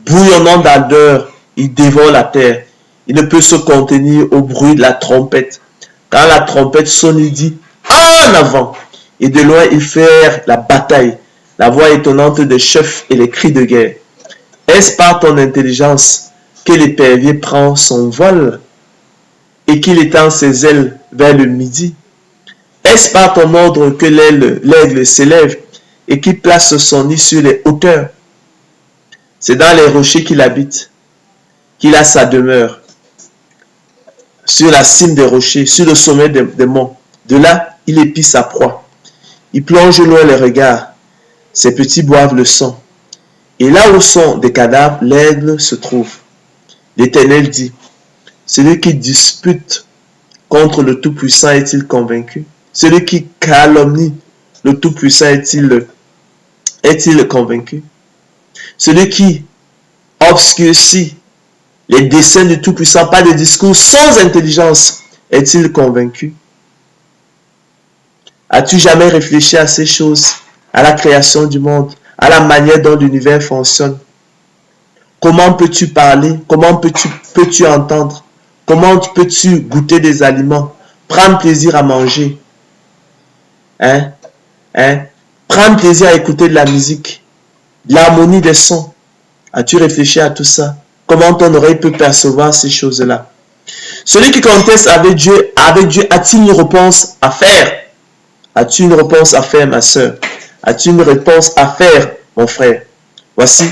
S1: Bouillonnant d'ardeur Il dévore la terre. Il ne peut se contenir au bruit de la trompette. Quand la trompette sonne, il dit en avant. Et de loin, il fait la bataille. La voix étonnante des chefs et les cris de guerre. Est-ce par ton intelligence que l'épervier prend son vol et qu'il étend ses ailes vers le midi? Est-ce par ton ordre que l'aigle s'élève et qu'il place son nid sur les hauteurs? C'est dans les rochers qu'il habite, qu'il a sa demeure, sur la cime des rochers, sur le sommet des monts. De là, il épie sa proie. Il plonge loin les regards. Ses petits boivent le sang. Et là où sont des cadavres, l'aigle se trouve. L'Éternel dit, celui qui dispute contre le Tout-Puissant est-il convaincu? Celui qui calomnie le Tout-Puissant est-il convaincu? Celui qui obscurcit les desseins du Tout-Puissant par des discours sans intelligence est-il convaincu? As-tu jamais réfléchi à ces choses, à la création du monde, à la manière dont l'univers fonctionne? Comment peux-tu parler? Comment peux-tu entendre? Comment peux-tu goûter des aliments? Prendre plaisir à manger? Prendre plaisir à écouter de la musique, l'harmonie des sons. As-tu réfléchi à tout ça? Comment ton oreille peut percevoir ces choses-là? Celui qui conteste avec Dieu, a-t-il une réponse à faire? As-tu une réponse à faire, ma soeur? As-tu une réponse à faire, mon frère? Voici.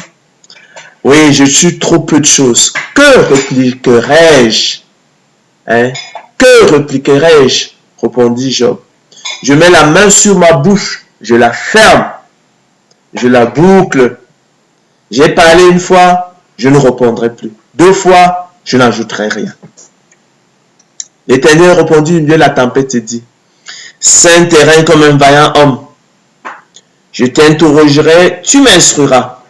S1: Oui, je suis trop peu de choses. Que répliquerai-je? Que répliquerai-je? Répondit Job. Je mets la main sur ma bouche, je la ferme, je la boucle. J'ai parlé une fois, je ne répondrai plus. 2 fois, je n'ajouterai rien. L'Éternel répondit au milieu de la tempête et dit, Saint terrain comme un vaillant homme, je t'interrogerai, tu m'instruiras.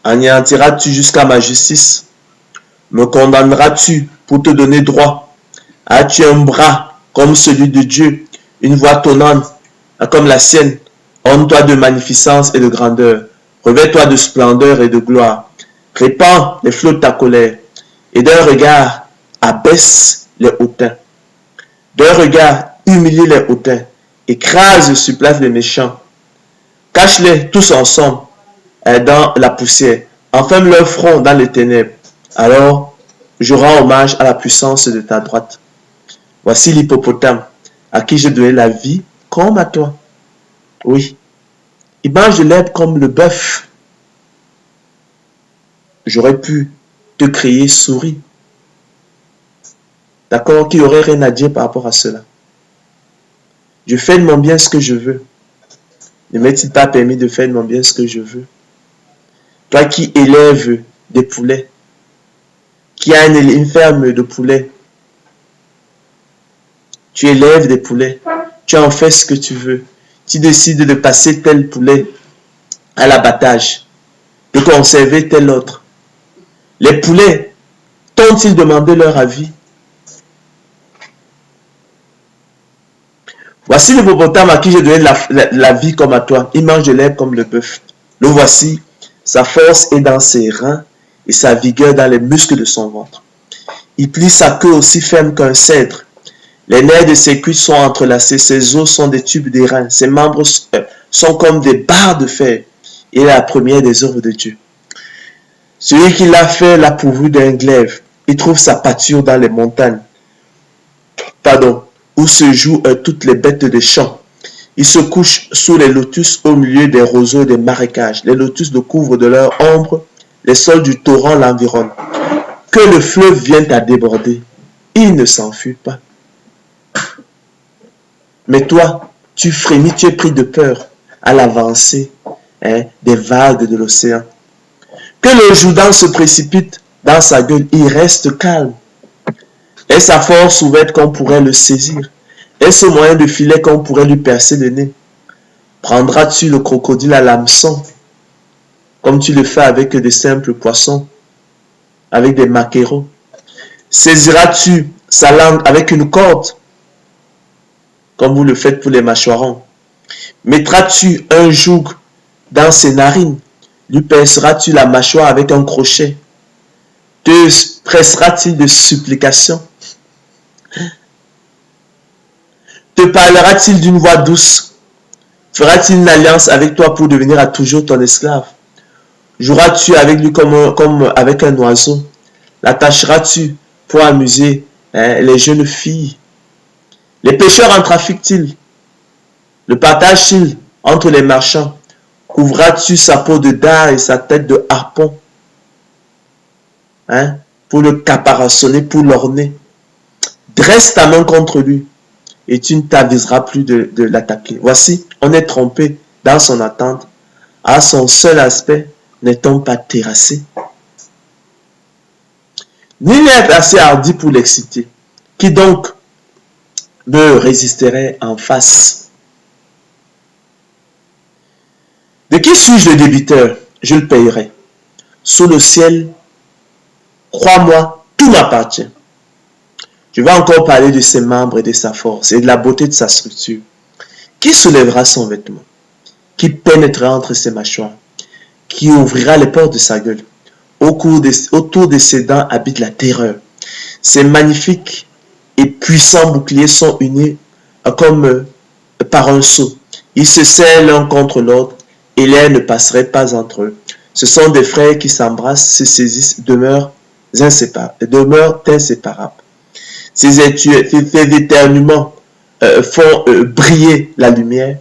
S1: Anéantiras-tu jusqu'à ma justice? Me condamneras-tu pour te donner droit? As-tu un bras comme celui de Dieu, une voix tonnante comme la sienne? Orne-toi de magnificence et de grandeur. Revêt-toi de splendeur et de gloire. Répands les flots de ta colère. Et d'un regard, abaisse les hautains. D'un regard, humilie les hautains. Écrase sur place les méchants. Cache-les tous ensemble dans la poussière. Enferme leur front dans les ténèbres. Alors, je rends hommage à la puissance de ta droite. Voici l'hippopotame, à qui je donnais la vie comme à toi. Oui, il mange de l'herbe comme le bœuf. J'aurais pu te crier souris. D'accord, qui aurait rien à dire par rapport à cela. Je fais de mon bien ce que je veux. Ne m'est-il pas permis de faire de mon bien ce que je veux? Toi qui élèves des poulets, qui a une ferme de poulets, tu élèves des poulets, tu en fais ce que tu veux. Tu décides de passer tel poulet à l'abattage, de conserver tel autre. Les poulets, t'ont-ils demandé leur avis? Voici l'hippopotame à qui j'ai donné la vie comme à toi. Il mange de l'herbe comme le bœuf. Le voici, sa force est dans ses reins et sa vigueur dans les muscles de son ventre. Il plie sa queue aussi ferme qu'un cèdre. Les nerfs de ses cuisses sont entrelacés, ses os sont des tubes d'airain, ses membres sont comme des barres de fer. Il est la première des œuvres de Dieu. Celui qui l'a fait l'a pourvu d'un glaive. Il trouve sa pâture dans les montagnes. Où se jouent toutes les bêtes des champs. Il se couche sous les lotus au milieu des roseaux et des marécages. Les lotus le couvrent de leur ombre, les sols du torrent l'environnent. Que le fleuve vienne à déborder, il ne s'enfuit pas. Mais toi, tu frémis, tu es pris de peur à l'avancée des vagues de l'océan. Que le Jourdain se précipite dans sa gueule, il reste calme. Et sa force ouverte qu'on pourrait le saisir? Est-ce au moyen de filet qu'on pourrait lui percer le nez? Prendras-tu le crocodile à l'hameçon, comme tu le fais avec des simples poissons, avec des maquereaux? Saisiras-tu sa langue avec une corde, comme vous le faites pour les mâchoirons? Mettras-tu un joug dans ses narines? Lui perceras-tu la mâchoire avec un crochet? Te pressera-t-il de supplication? Te parlera-t-il d'une voix douce? Fera-t-il une alliance avec toi pour devenir à toujours ton esclave? Joueras-tu avec lui comme avec un oiseau? L'attacheras-tu pour amuser les jeunes filles? Les pêcheurs en trafiquent-ils? Le partagent-ils entre les marchands? Couvras-tu sa peau de dard et sa tête de harpon? Pour le caparaçonner, pour l'orner. Dresse ta main contre lui et tu ne t'aviseras plus de l'attaquer. Voici, on est trompé dans son attente. À son seul aspect, n'est-on pas terrassé? Nul n'est assez hardi pour l'exciter. Qui donc me résisterait en face? De qui suis-je le débiteur? Je le payerai. Sous le ciel, crois-moi, tout m'appartient. Je vais encore parler de ses membres et de sa force et de la beauté de sa structure. Qui soulèvera son vêtement? Qui pénétrera entre ses mâchoires? Qui ouvrira les portes de sa gueule? Autour de ses dents habite la terreur. Ses magnifiques et puissants boucliers sont unis comme par un sceau. Ils se serrent l'un contre l'autre et l'air ne passerait pas entre eux. Ce sont des frères qui s'embrassent, se saisissent, demeurent inséparables. Ces éternuements font briller la lumière.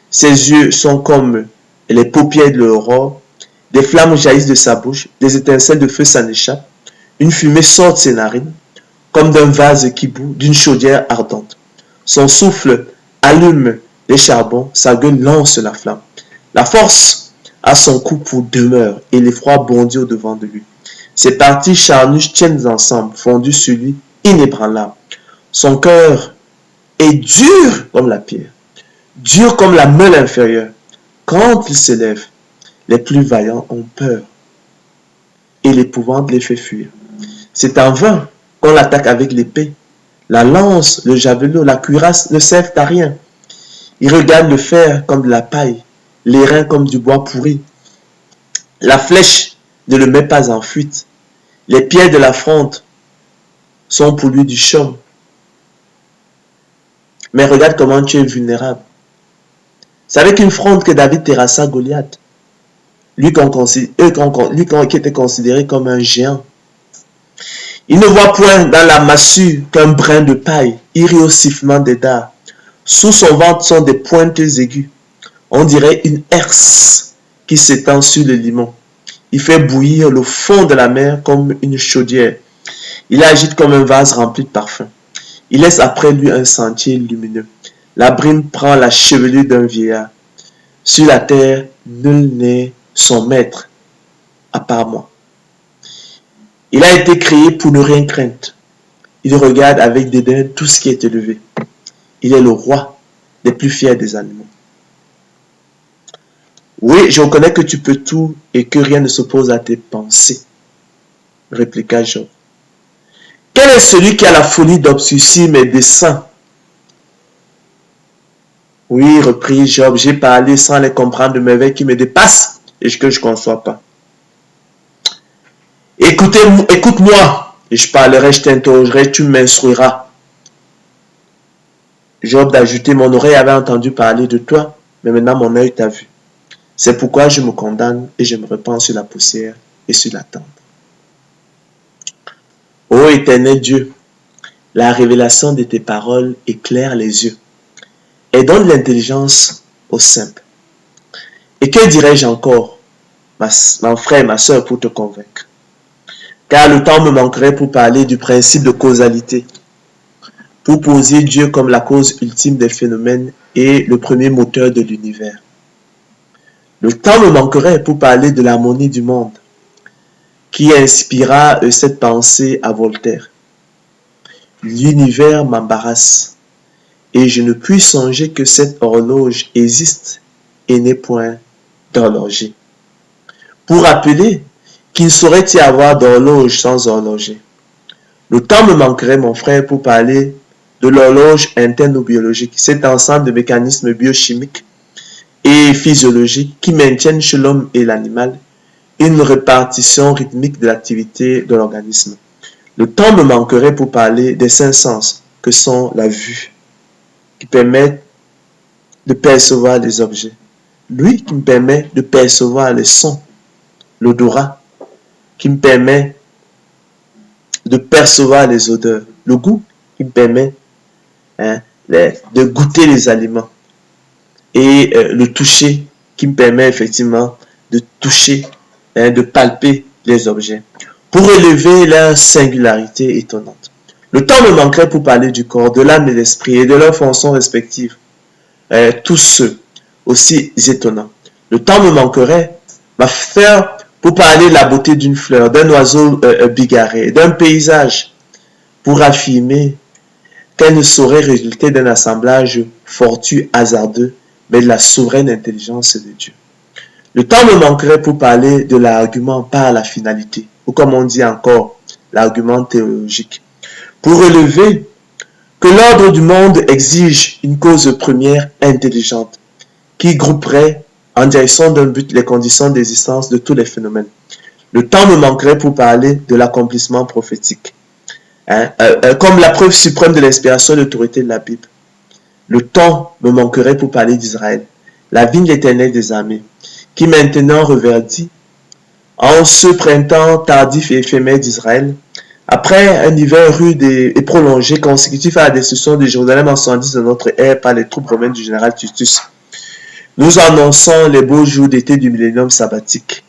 S1: Ses yeux sont comme les paupières de l'aurore. Des flammes jaillissent de sa bouche, des étincelles de feu s'en échappent. Une fumée sort de ses narines, comme d'un vase qui bout, d'une chaudière ardente. Son souffle allume les charbons, sa gueule lance la flamme. La force a son cou pour demeure et l'effroi bondit au-devant de lui. Ses parties charnues tiennent ensemble, fondues sur lui, inébranlable. Son cœur est dur comme la pierre, dur comme la meule inférieure. Quand il se lève, les plus vaillants ont peur et l'épouvante les fait fuir. C'est en vain qu'on l'attaque avec l'épée. La lance, le javelot, la cuirasse ne servent à rien. Il regarde le fer comme de la paille, les reins comme du bois pourri. La flèche ne le met pas en fuite. Les pierres de la fronde sont pour lui du chaume. Mais regarde comment tu es vulnérable. C'est avec une fronde que David terrassa Goliath. Lui qui était considéré comme un géant. Il ne voit point dans la massue qu'un brin de paille. Il rit au sifflement des dards. Sous son ventre sont des pointes aiguës. On dirait une herse qui s'étend sur le limon. Il fait bouillir le fond de la mer comme une chaudière. Il agite comme un vase rempli de parfums. Il laisse après lui un sentier lumineux. La brume prend la chevelure d'un vieillard. Sur la terre, nul n'est son maître, à part moi. Il a été créé pour ne rien craindre. Il regarde avec dédain tout ce qui est élevé. Il est le roi des plus fiers des animaux. Oui, je reconnais que tu peux tout et que rien ne s'oppose à tes pensées, répliqua Job. Quel est celui qui a la folie d'obscurcir mes desseins? Oui, reprit Job, j'ai parlé sans les comprendre de merveilles qui me dépassent et que je ne conçois pas. Écoute-moi, et je parlerai, je t'interrogerai, tu m'instruiras. Job d'ajouter, mon oreille avait entendu parler de toi, mais maintenant mon œil t'a vu. C'est pourquoi je me condamne et je me repens sur la poussière et sur la tente. Ô éternel Dieu, la révélation de tes paroles éclaire les yeux et donne l'intelligence aux simples. Et que dirais-je encore, mon frère, ma soeur, pour te convaincre? Car le temps me manquerait pour parler du principe de causalité, pour poser Dieu comme la cause ultime des phénomènes et le premier moteur de l'univers. Le temps me manquerait pour parler de l'harmonie du monde, qui inspira cette pensée à Voltaire. L'univers m'embarrasse, et je ne puis songer que cette horloge existe et n'est point d'horloger. Pour rappeler qu'il ne saurait y avoir d'horloge sans horloger. Le temps me manquerait, mon frère, pour parler de l'horloge interne ou biologique, cet ensemble de mécanismes biochimiques et physiologiques qui maintiennent chez l'homme et l'animal une répartition rythmique de l'activité de l'organisme. Le temps me manquerait pour parler des 5 sens que sont la vue, qui permet de percevoir les objets, l'ouïe qui me permet de percevoir les sons, l'odorat qui me permet de percevoir les odeurs, le goût qui me permet de goûter les aliments et le toucher qui me permet effectivement de toucher, de palper les objets pour relever leur singularité étonnante. Le temps me manquerait pour parler du corps, de l'âme et de l'esprit et de leurs fonctions respectives, tous ceux aussi étonnants. Le temps me manquerait pour parler de la beauté d'une fleur, d'un oiseau bigarré, d'un paysage, pour affirmer qu'elle ne saurait résulter d'un assemblage fortuit, hasardeux, mais de la souveraine intelligence de Dieu. Le temps me manquerait pour parler de l'argument par la finalité, ou comme on dit encore, l'argument théologique, pour relever que l'ordre du monde exige une cause première intelligente, qui grouperait en direction d'un but les conditions d'existence de tous les phénomènes. Le temps me manquerait pour parler de l'accomplissement prophétique, comme la preuve suprême de l'inspiration et de l'autorité de la Bible. Le temps me manquerait pour parler d'Israël, la vigne éternelle des armées, qui maintenant reverdit en ce printemps tardif et éphémère d'Israël, après un hiver rude et prolongé consécutif à la destruction de Jérusalem en 70 de notre ère par les troupes romaines du général Titus. Nous annonçons les beaux jours d'été du millénium sabbatique.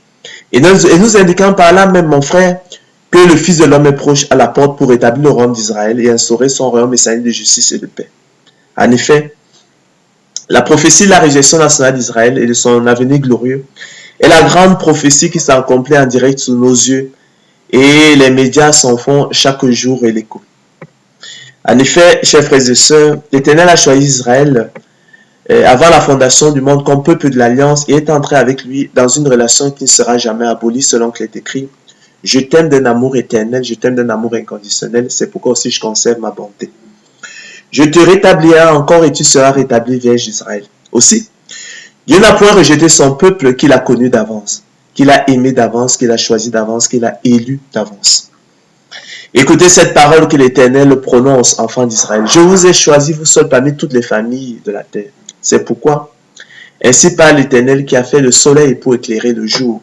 S1: Et nous indiquons par là même, mon frère, que le Fils de l'homme est proche à la porte pour établir le royaume d'Israël et instaurer son royaume messianique de justice et de paix. En effet, la prophétie de la résurrection nationale d'Israël et de son avenir glorieux est la grande prophétie qui s'accomplit en direct sous nos yeux et les médias s'en font chaque jour et l'écho. En effet, chers frères et sœurs, l'Éternel a choisi Israël avant la fondation du monde comme peuple de l'Alliance et est entré avec lui dans une relation qui ne sera jamais abolie selon qu'il est écrit. Je t'aime d'un amour éternel, je t'aime d'un amour inconditionnel, c'est pourquoi aussi je conserve ma bonté. Je te rétablirai encore et tu seras rétabli, Vierge d'Israël. Aussi, Dieu n'a point rejeté son peuple qu'il a connu d'avance, qu'il a aimé d'avance, qu'il a choisi d'avance, qu'il a élu d'avance. Écoutez cette parole que l'Éternel prononce, enfants d'Israël. Je vous ai choisi, vous seuls, parmi toutes les familles de la terre. C'est pourquoi, ainsi parle l'Éternel qui a fait le soleil pour éclairer le jour,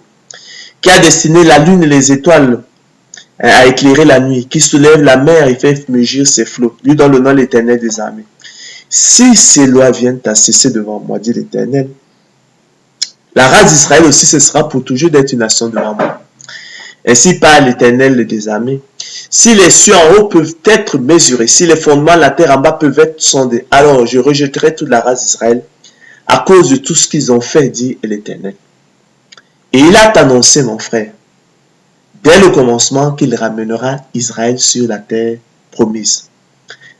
S1: qui a destiné la lune et les étoiles à éclairer la nuit, qui soulève la mer et fait mugir ses flots, lui donne le nom l'Éternel des armées. Si ces lois viennent à cesser devant moi, dit l'Éternel, la race d'Israël aussi cessera pour toujours d'être une nation devant moi. Ainsi parle l'Éternel des armées. Si les cieux en haut peuvent être mesurés, si les fondements de la terre en bas peuvent être sondés, alors je rejetterai toute la race d'Israël à cause de tout ce qu'ils ont fait, dit l'Éternel. Et il a annoncé, mon frère, dès le commencement qu'il ramènera Israël sur la terre promise.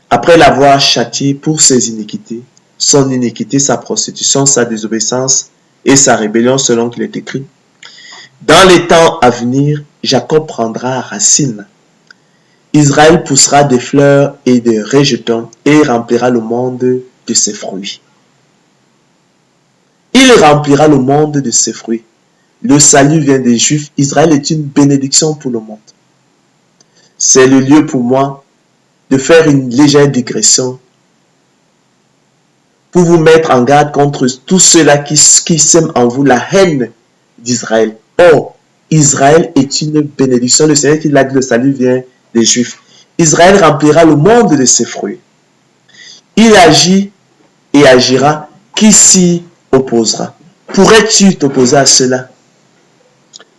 S1: Après l'avoir châtié pour ses iniquités, son iniquité, sa prostitution, sa désobéissance et sa rébellion selon qu'il est écrit. Dans les temps à venir, Jacob prendra racine. Israël poussera des fleurs et des rejetons et remplira le monde de ses fruits. Il remplira le monde de ses fruits. Le salut vient des Juifs. Israël est une bénédiction pour le monde. C'est le lieu pour moi de faire une légère digression pour vous mettre en garde contre tous ceux-là qui sèment en vous la haine d'Israël. Or, Israël est une bénédiction. Le Seigneur qui l'a dit, le salut vient des Juifs. Israël remplira le monde de ses fruits. Il agit et agira. Qui s'y opposera? Pourrais-tu t'opposer à cela?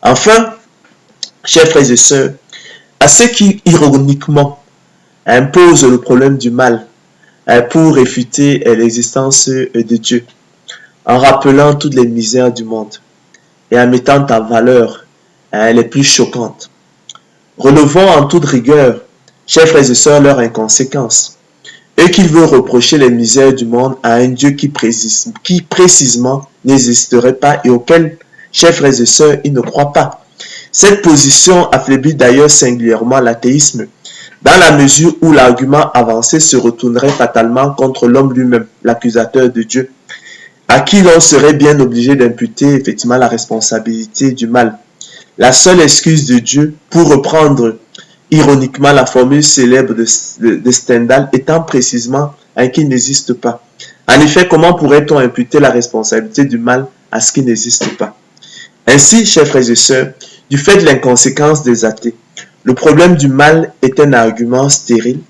S1: Enfin, chers frères et sœurs, à ceux qui ironiquement imposent le problème du mal pour réfuter l'existence de Dieu, en rappelant toutes les misères du monde et en mettant en valeur les plus choquantes. Relevons en toute rigueur, chers frères et sœurs, leur inconséquence, et qu'ils veulent reprocher les misères du monde à un Dieu qui précisément n'existerait pas et auquel, chers frères et sœurs, ils ne croient pas. Cette position affaiblit d'ailleurs singulièrement l'athéisme, dans la mesure où l'argument avancé se retournerait fatalement contre l'homme lui-même, l'accusateur de Dieu, à qui l'on serait bien obligé d'imputer effectivement la responsabilité du mal. La seule excuse de Dieu, pour reprendre ironiquement la formule célèbre de Stendhal, étant précisément qu'il n'existe pas. En effet, comment pourrait-on imputer la responsabilité du mal à ce qui n'existe pas? Ainsi, chers frères et sœurs, du fait de l'inconséquence des athées, le problème du mal est un argument stérile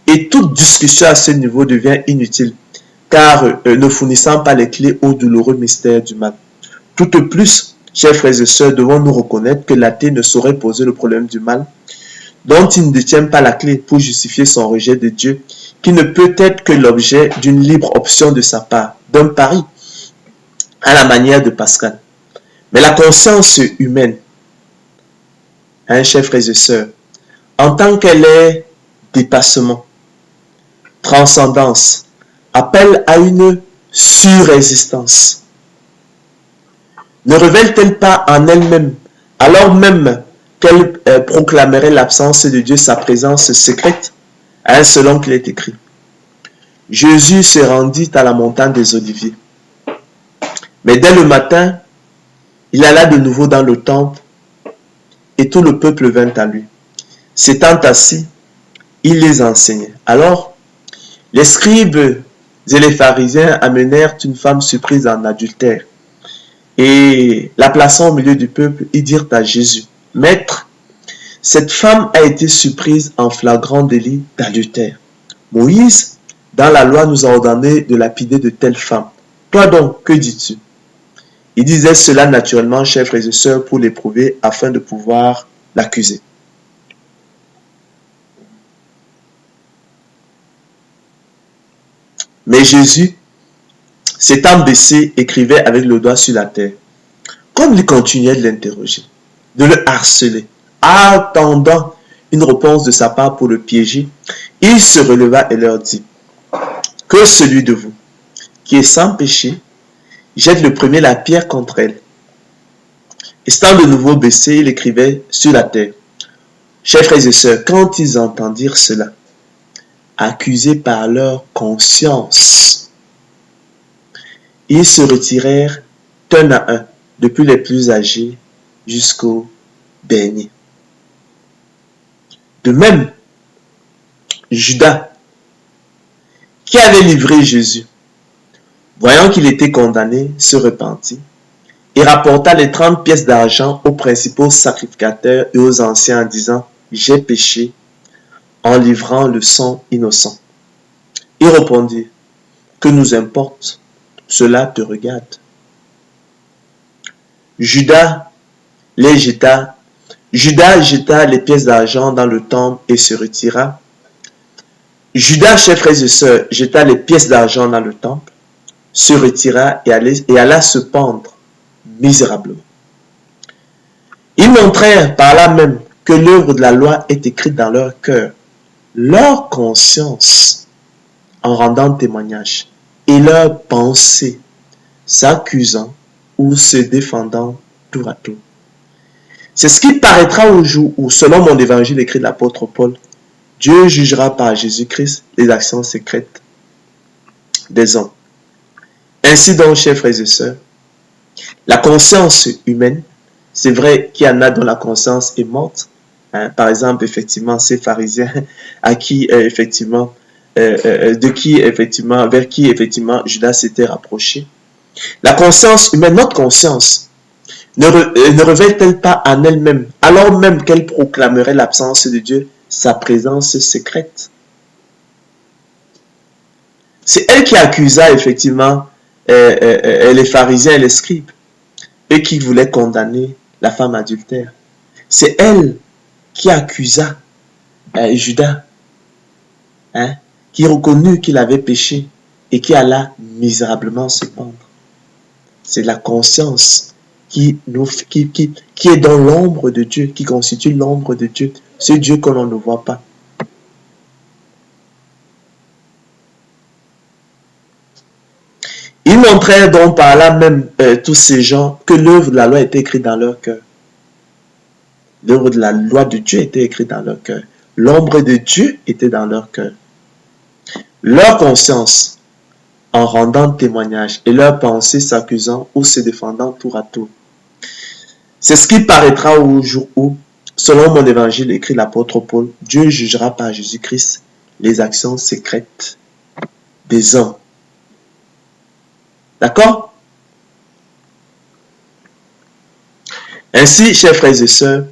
S1: et toute discussion à ce niveau devient inutile, car ne fournissant pas les clés au douloureux mystère du mal. Tout de plus, chers frères et sœurs, devons-nous reconnaître que l'athée ne saurait poser le problème du mal, dont il ne détient pas la clé pour justifier son rejet de Dieu, qui ne peut être que l'objet d'une libre option de sa part, d'un pari, à la manière de Pascal. Mais la conscience humaine, chers frères et sœurs, en tant qu'elle est dépassement, transcendance, appelle à une surexistence. Ne révèle-t-elle pas en elle-même, alors même qu'elle proclamerait l'absence de Dieu, sa présence secrète, selon qu'il est écrit? Jésus se rendit à la montagne des Oliviers. Mais dès le matin, il alla de nouveau dans le temple et tout le peuple vint à lui. S'étant assis, il les enseignait. Alors, les scribes et les pharisiens amenèrent une femme surprise en adultère. Et la plaçant au milieu du peuple, ils dirent à Jésus, « Maître, cette femme a été surprise en flagrant délit d'adultère. Moïse, dans la loi, nous a ordonné de lapider de telles femmes. Toi donc, que dis-tu » Il disait cela naturellement, chers frères et sœurs, pour l'éprouver afin de pouvoir l'accuser. Mais Jésus, s'étant baissé, écrivait avec le doigt sur la terre. Comme il continuait de l'interroger, de le harceler, attendant une réponse de sa part pour le piéger, il se releva et leur dit, « Que celui de vous, qui est sans péché, jette le premier la pierre contre elle. » Étant de nouveau baissé, il écrivait sur la terre. Chers frères et sœurs, quand ils entendirent cela, accusés par leur conscience, ils se retirèrent un à un, depuis les plus âgés jusqu'aux derniers. De même, Judas, qui avait livré Jésus, voyant qu'il était condamné, se repentit et rapporta les 30 pièces d'argent aux principaux sacrificateurs et aux anciens en disant, « J'ai péché en livrant le sang innocent. » Ils répondirent, « Que nous importe, cela te regarde. » Judas jeta les pièces d'argent dans le temple et se retira. Judas, chers frères et sœurs, jeta les pièces d'argent dans le temple, se retira et alla se pendre misérablement. Ils montrèrent par là même que l'œuvre de la loi est écrite dans leur cœur, leur conscience, en rendant témoignage, et leur pensée, s'accusant ou se défendant tour à tour. C'est ce qui paraîtra au jour où, selon mon évangile écrit de l'apôtre Paul, Dieu jugera par Jésus-Christ les actions secrètes des hommes. Ainsi donc, chers frères et sœurs, la conscience humaine, c'est vrai qu'il y en a dont la conscience est morte. Par exemple, effectivement, ces pharisiens à qui, vers qui, Judas s'était rapproché. La conscience humaine, notre conscience, ne révèle-t-elle pas en elle-même, alors même qu'elle proclamerait l'absence de Dieu, sa présence secrète? C'est elle qui accusa effectivement les pharisiens et les scribes, eux qui voulaient condamner la femme adultère. C'est elle qui accusa Judas, qui reconnut qu'il avait péché et qui alla misérablement se pendre. C'est la conscience qui est dans l'ombre de Dieu, qui constitue l'ombre de Dieu, ce Dieu que l'on ne voit pas. Ils montrèrent donc par là même tous ces gens que l'œuvre de la loi était écrite dans leur cœur. L'œuvre de la loi de Dieu était écrite dans leur cœur. L'ombre de Dieu était dans leur cœur. Leur conscience, en rendant témoignage, et leur pensée s'accusant ou se défendant tour à tour. C'est ce qui paraîtra au jour où, selon mon évangile, écrit l'apôtre Paul, Dieu jugera par Jésus-Christ les actions secrètes des hommes. D'accord? Ainsi, chers frères et sœurs,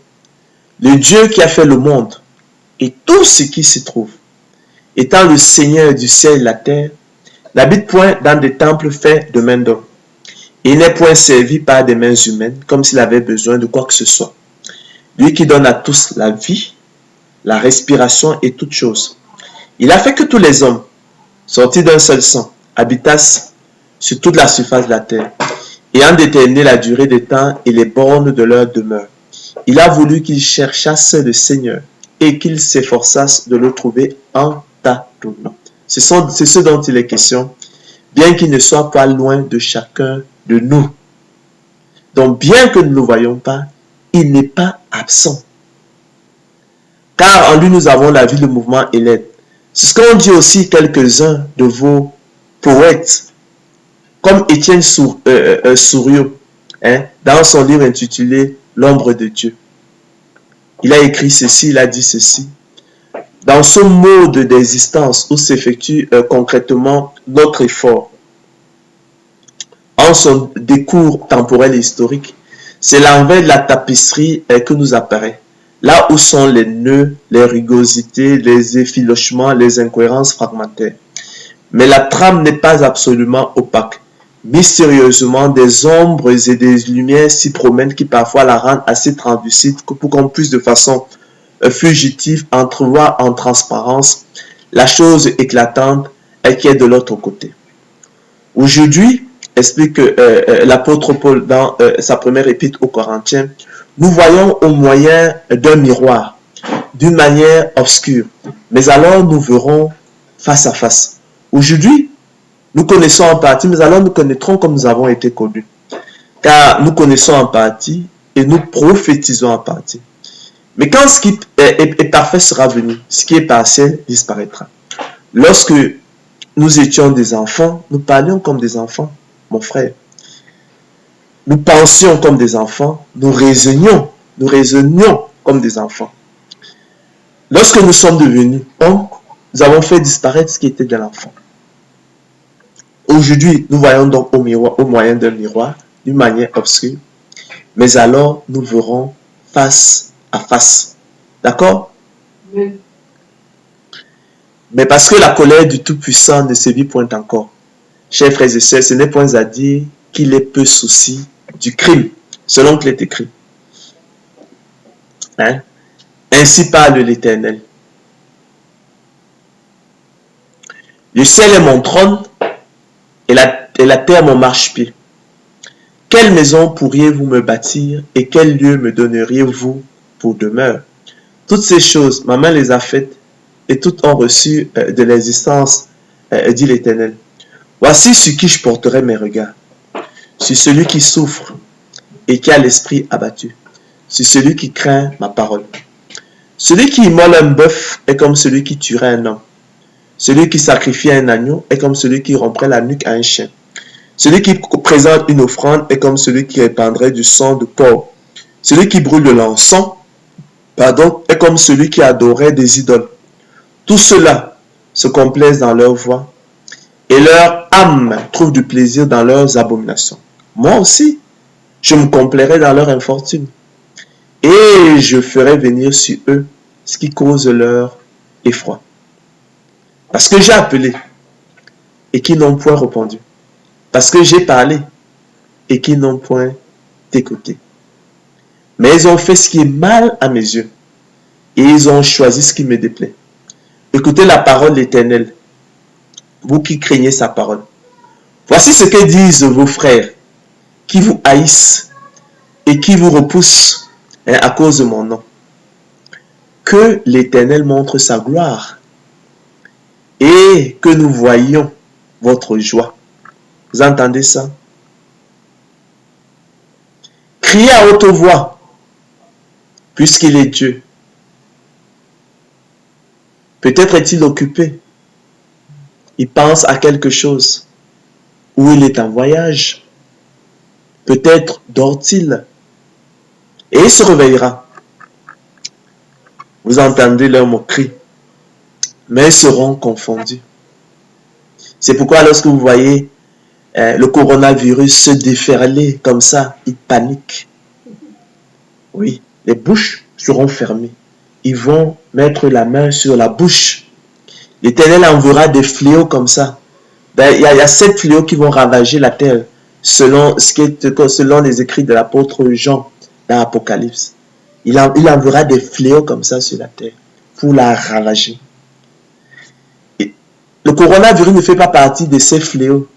S1: le Dieu qui a fait le monde et tout ce qui s'y trouve, étant le Seigneur du ciel et de la terre, n'habite point dans des temples faits de main d'homme. Il n'est point servi par des mains humaines, comme s'il avait besoin de quoi que ce soit. Lui qui donne à tous la vie, la respiration et toutes choses. Il a fait que tous les hommes, sortis d'un seul sang, habitassent sur toute la surface de la terre, ayant déterminé la durée des temps et les bornes de leur demeure. Il a voulu qu'ils cherchassent le Seigneur et qu'ils s'efforçassent de le trouver en tâtonnant. C'est ce dont il est question, bien qu'il ne soit pas loin de chacun de nous. Donc, bien que nous ne le voyions pas, il n'est pas absent. Car en lui, nous avons la vie, le mouvement et l'aide. C'est ce qu'ont dit aussi quelques-uns de vos poètes, comme Étienne Souriau, dans son livre intitulé « L'ombre de Dieu ». Il a écrit ceci, il a dit ceci. Dans ce mode d'existence où s'effectue concrètement notre effort, en son décours temporel et historique, c'est l'envers de la tapisserie que nous apparaît. Là où sont les nœuds, les rugosités, les effilochements, les incohérences fragmentaires. Mais la trame n'est pas absolument opaque. Mystérieusement, des ombres et des lumières s'y promènent qui parfois la rendent assez translucide pour qu'on puisse de façon fugitive entrevoir en transparence la chose éclatante qui est de l'autre côté. Aujourd'hui, explique l'apôtre Paul dans sa première épître aux Corinthiens, nous voyons au moyen d'un miroir, d'une manière obscure, mais alors nous verrons face à face. Aujourd'hui, nous connaissons en partie, mais alors nous connaîtrons comme nous avons été connus. Car nous connaissons en partie et nous prophétisons en partie. Mais quand ce qui est parfait sera venu, ce qui est partiel disparaîtra. Lorsque nous étions des enfants, nous parlions comme des enfants, mon frère. Nous pensions comme des enfants, nous raisonnions comme des enfants. Lorsque nous sommes devenus hommes, nous avons fait disparaître ce qui était de l'enfant. Aujourd'hui, nous voyons donc au moyen d'un miroir, d'une manière obscure, mais alors nous verrons face à face. D'accord? Oui. Mais parce que la colère du Tout-Puissant ne sévit point encore. Chers frères et sœurs, ce n'est point à dire qu'il ait peu souci du crime, selon qu'il est écrit. Ainsi parle l'Éternel. Le ciel est mon trône et la terre mon marchepied. Quelle maison pourriez-vous me bâtir et quel lieu me donneriez-vous pour demeure? Toutes ces choses, ma main les a faites et toutes ont reçu de l'existence, dit l'Éternel. Voici sur qui je porterai mes regards. Sur celui qui souffre et qui a l'esprit abattu. Sur celui qui craint ma parole. Celui qui immole un bœuf est comme celui qui tuerait un homme. Celui qui sacrifie un agneau est comme celui qui romprait la nuque à un chien. Celui qui présente une offrande est comme celui qui répandrait du sang de porc. Celui qui brûle de l'encens, est comme celui qui adorait des idoles. Tous ceux-là se complaisent dans leur voix et leur âme trouve du plaisir dans leurs abominations. Moi aussi, je me complairai dans leur infortune et je ferai venir sur eux ce qui cause leur effroi. Parce que j'ai appelé et qui n'ont point répondu. Parce que j'ai parlé et qui n'ont point écouté. Mais ils ont fait ce qui est mal à mes yeux et ils ont choisi ce qui me déplaît. Écoutez la parole de l'Éternel, vous qui craignez sa parole. Voici ce que disent vos frères qui vous haïssent et qui vous repoussent à cause de mon nom. Que l'Éternel montre sa gloire et que nous voyions votre joie. Vous entendez ça? Criez à haute voix, puisqu'il est Dieu. Peut-être est-il occupé. Il pense à quelque chose. Ou il est en voyage. Peut-être dort-il. Et il se réveillera. Vous entendez leurs moqueries, mais ils seront confondus. C'est pourquoi lorsque vous voyez le coronavirus se déferler comme ça, ils paniquent. Oui, les bouches seront fermées. Ils vont mettre la main sur la bouche. L'Éternel enverra des fléaux comme ça. Il y a 7 fléaux qui vont ravager la terre, selon les écrits de l'apôtre Jean dans l'Apocalypse. Il enverra des fléaux comme ça sur la terre pour la ravager. Et le coronavirus ne fait pas partie de ces fléaux,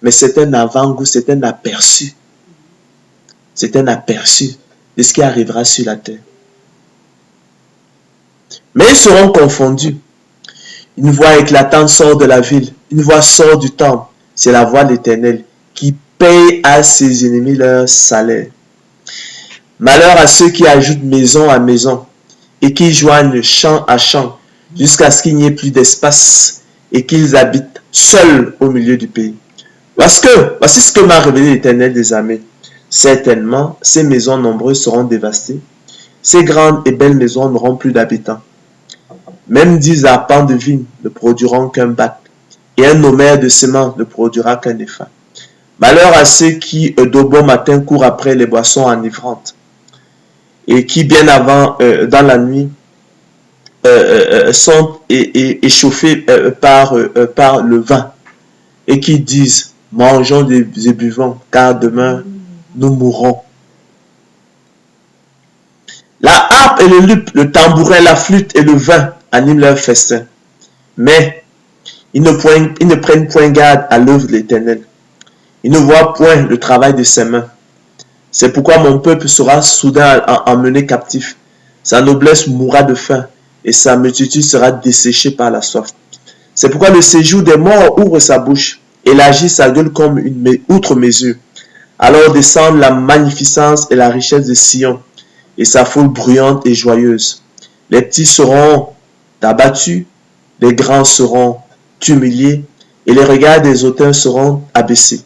S1: mais c'est un avant-goût, c'est un aperçu. C'est un aperçu de ce qui arrivera sur la terre. Mais ils seront confondus. Une voix éclatante sort de la ville. Une voix sort du temple. C'est la voix de l'Éternel qui paye à ses ennemis leur salaire. Malheur à ceux qui ajoutent maison à maison et qui joignent champ à champ jusqu'à ce qu'il n'y ait plus d'espace et qu'ils habitent seuls au milieu du pays. Voici ce que m'a révélé l'Éternel des armées. Certainement, ces maisons nombreuses seront dévastées. Ces grandes et belles maisons n'auront plus d'habitants. Même 10 arpents de vigne ne produiront qu'un bac, et un homère de semences ne produira qu'un épha. Malheur à ceux qui, de bon matin, courent après les boissons enivrantes, et qui, bien avant, dans la nuit, sont échauffés par le vin, et qui disent, mangeons et buvons, car demain, nous mourrons. La harpe et le luth, le tambourin, la flûte et le vin animent leur festin. Mais ils ne prennent point garde à l'œuvre de l'Éternel. Ils ne voient point le travail de ses mains. C'est pourquoi mon peuple sera soudain emmené captif. Sa noblesse mourra de faim et sa multitude sera desséchée par la soif. C'est pourquoi le séjour des morts ouvre sa bouche et élargit sa gueule comme une outre mesure. Alors descendent la magnificence et la richesse de Sion et sa foule bruyante et joyeuse. Les petits seront abattus, les grands seront humiliés et les regards des hautains seront abaissés.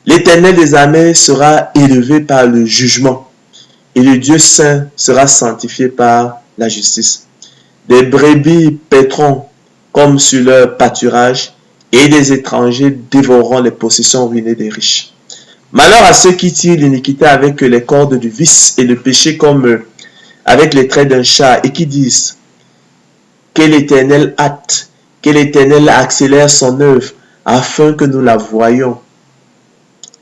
S1: L'Éternel des armées sera élevé par le jugement et le Dieu saint sera sanctifié par la justice. Des brebis paîtront comme sur leur pâturage et des étrangers dévoreront les possessions ruinées des riches. Malheur à ceux qui tirent l'iniquité avec les cordes du vice et le péché comme avec les traits d'un chat et qui disent que l'Éternel hâte, que l'Éternel accélère son œuvre afin que nous la voyions.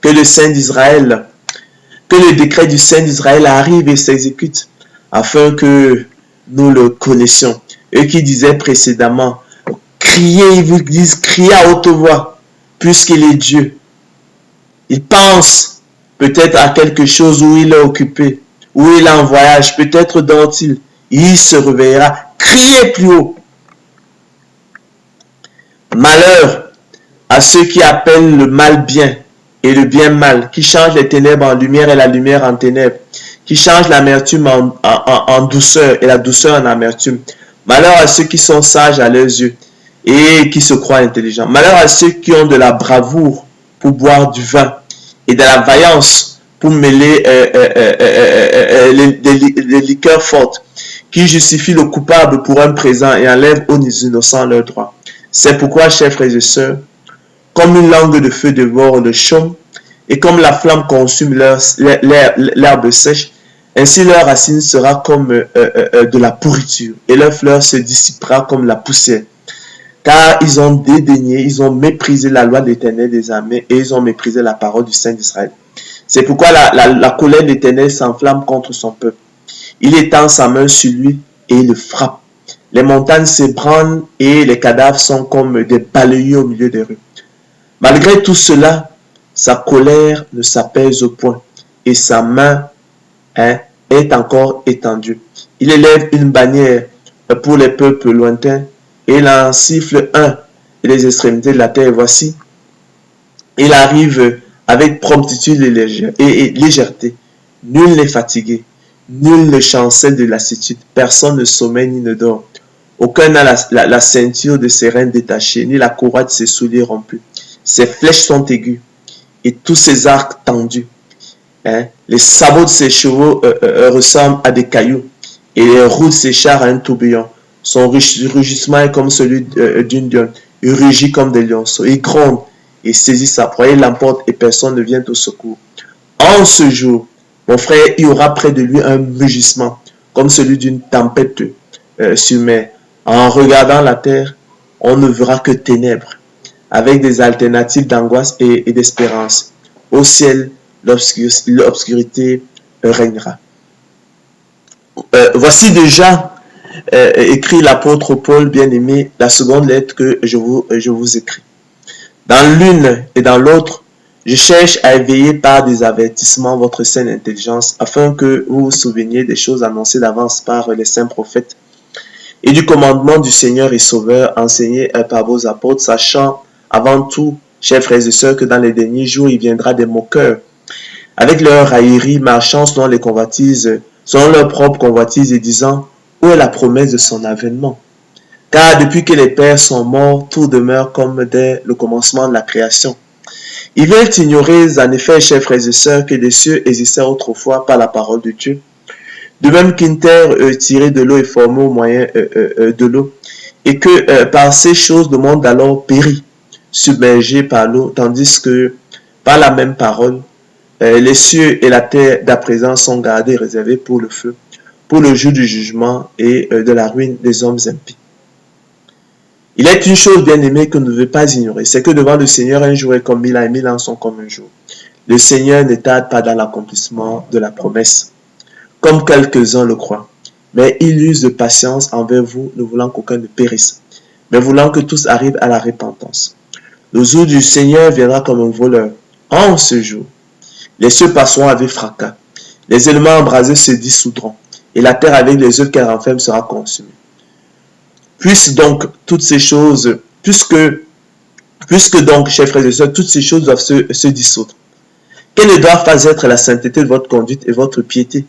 S1: Que le Saint d'Israël, que le décret du Saint d'Israël arrive et s'exécute afin que nous le connaissions. Eux qui disaient précédemment, criez, ils vous disent, criez à haute voix, puisqu'il est Dieu. Il pense peut-être à quelque chose où il est occupé, où il est en voyage, peut-être dort-il. Il se réveillera. Criez plus haut. Malheur à ceux qui appellent le mal bien et le bien mal, qui changent les ténèbres en lumière et la lumière en ténèbres, qui changent l'amertume en douceur et la douceur en amertume. Malheur à ceux qui sont sages à leurs yeux et qui se croient intelligents. Malheur à ceux qui ont de la bravoure pour boire du vin et de la vaillance pour mêler les liqueurs fortes, qui justifient le coupable pour un présent et enlèvent aux innocents leurs droits. C'est pourquoi, chers frères et sœurs, comme une langue de feu dévore le chaume, et comme la flamme consume l'herbe sèche, ainsi leur racine sera comme de la pourriture, et leur fleur se dissipera comme la poussière. Car ils ont dédaigné, ils ont méprisé la loi de l'Éternel des armées, et ils ont méprisé la parole du Saint d'Israël. C'est pourquoi la colère de l'Éternel s'enflamme contre son peuple. Il étend sa main sur lui et il le frappe. Les montagnes s'ébranlent et les cadavres sont comme des balayés au milieu des rues. Malgré tout cela, sa colère ne s'apaise point et sa main est encore étendue. Il élève une bannière pour les peuples lointains et il en siffle un et les extrémités de la terre. Voici, il arrive avec promptitude et légèreté. Nul n'est fatigué. Nul ne chancelle de lassitude, personne ne sommeille ni ne dort. Aucun n'a la ceinture de ses reins détachée, ni la courroie de ses souliers rompus. Ses flèches sont aiguës, et tous ses arcs tendus. Les Les sabots de ses chevaux ressemblent à des cailloux et les roues de ses chars à un tourbillon. Son rugissement est comme celui d'une lionne. Il rugit comme des lionceaux. Il gronde et saisit sa proie. Il l'emporte et personne ne vient au secours. En ce jour, mon frère, il y aura près de lui un mugissement comme celui d'une tempête sur mer. En regardant la terre, on ne verra que ténèbres, avec des alternatives d'angoisse et d'espérance. Au ciel, l'obscurité régnera. Voici déjà écrit l'apôtre Paul, bien-aimé, la seconde lettre que je vous écris. Dans l'une et dans l'autre, je cherche à éveiller par des avertissements votre saine intelligence, afin que vous vous souveniez des choses annoncées d'avance par les saints prophètes et du commandement du Seigneur et Sauveur enseigné par vos apôtres, sachant avant tout, chers frères et sœurs, que dans les derniers jours, il viendra des moqueurs, avec leur raillerie, marchant selon les convoitises, selon leur propre convoitise, et disant, où est la promesse de son avènement? Car depuis que les pères sont morts, tout demeure comme dès le commencement de la création. Ils veulent ignorer, en effet, chers frères et sœurs, que les cieux existaient autrefois par la parole de Dieu. De même qu'une terre tirée de l'eau est formée au moyen de l'eau, et que par ces choses le monde alors périt, submergé par l'eau, tandis que par la même parole, les cieux et la terre d'à présent sont gardés, réservés pour le feu, pour le jour du jugement et de la ruine des hommes impies. Il est une chose bien aimée que nous ne devons pas ignorer, c'est que devant le Seigneur, un jour est comme 1000 ans et 1000 ans sont comme un jour. Le Seigneur ne tarde pas dans l'accomplissement de la promesse, comme quelques-uns le croient. Mais il use de patience envers vous, ne voulant qu'aucun ne périsse, mais voulant que tous arrivent à la repentance. Le jour du Seigneur viendra comme un voleur. En ce jour, les cieux passeront avec fracas, les éléments embrasés se dissoudront, et la terre avec les œufs qu'elle renferme sera consumée. Puisque donc, chers frères et sœurs, toutes ces choses doivent se dissoudre. Quelle ne doit pas être la sainteté de votre conduite et votre piété,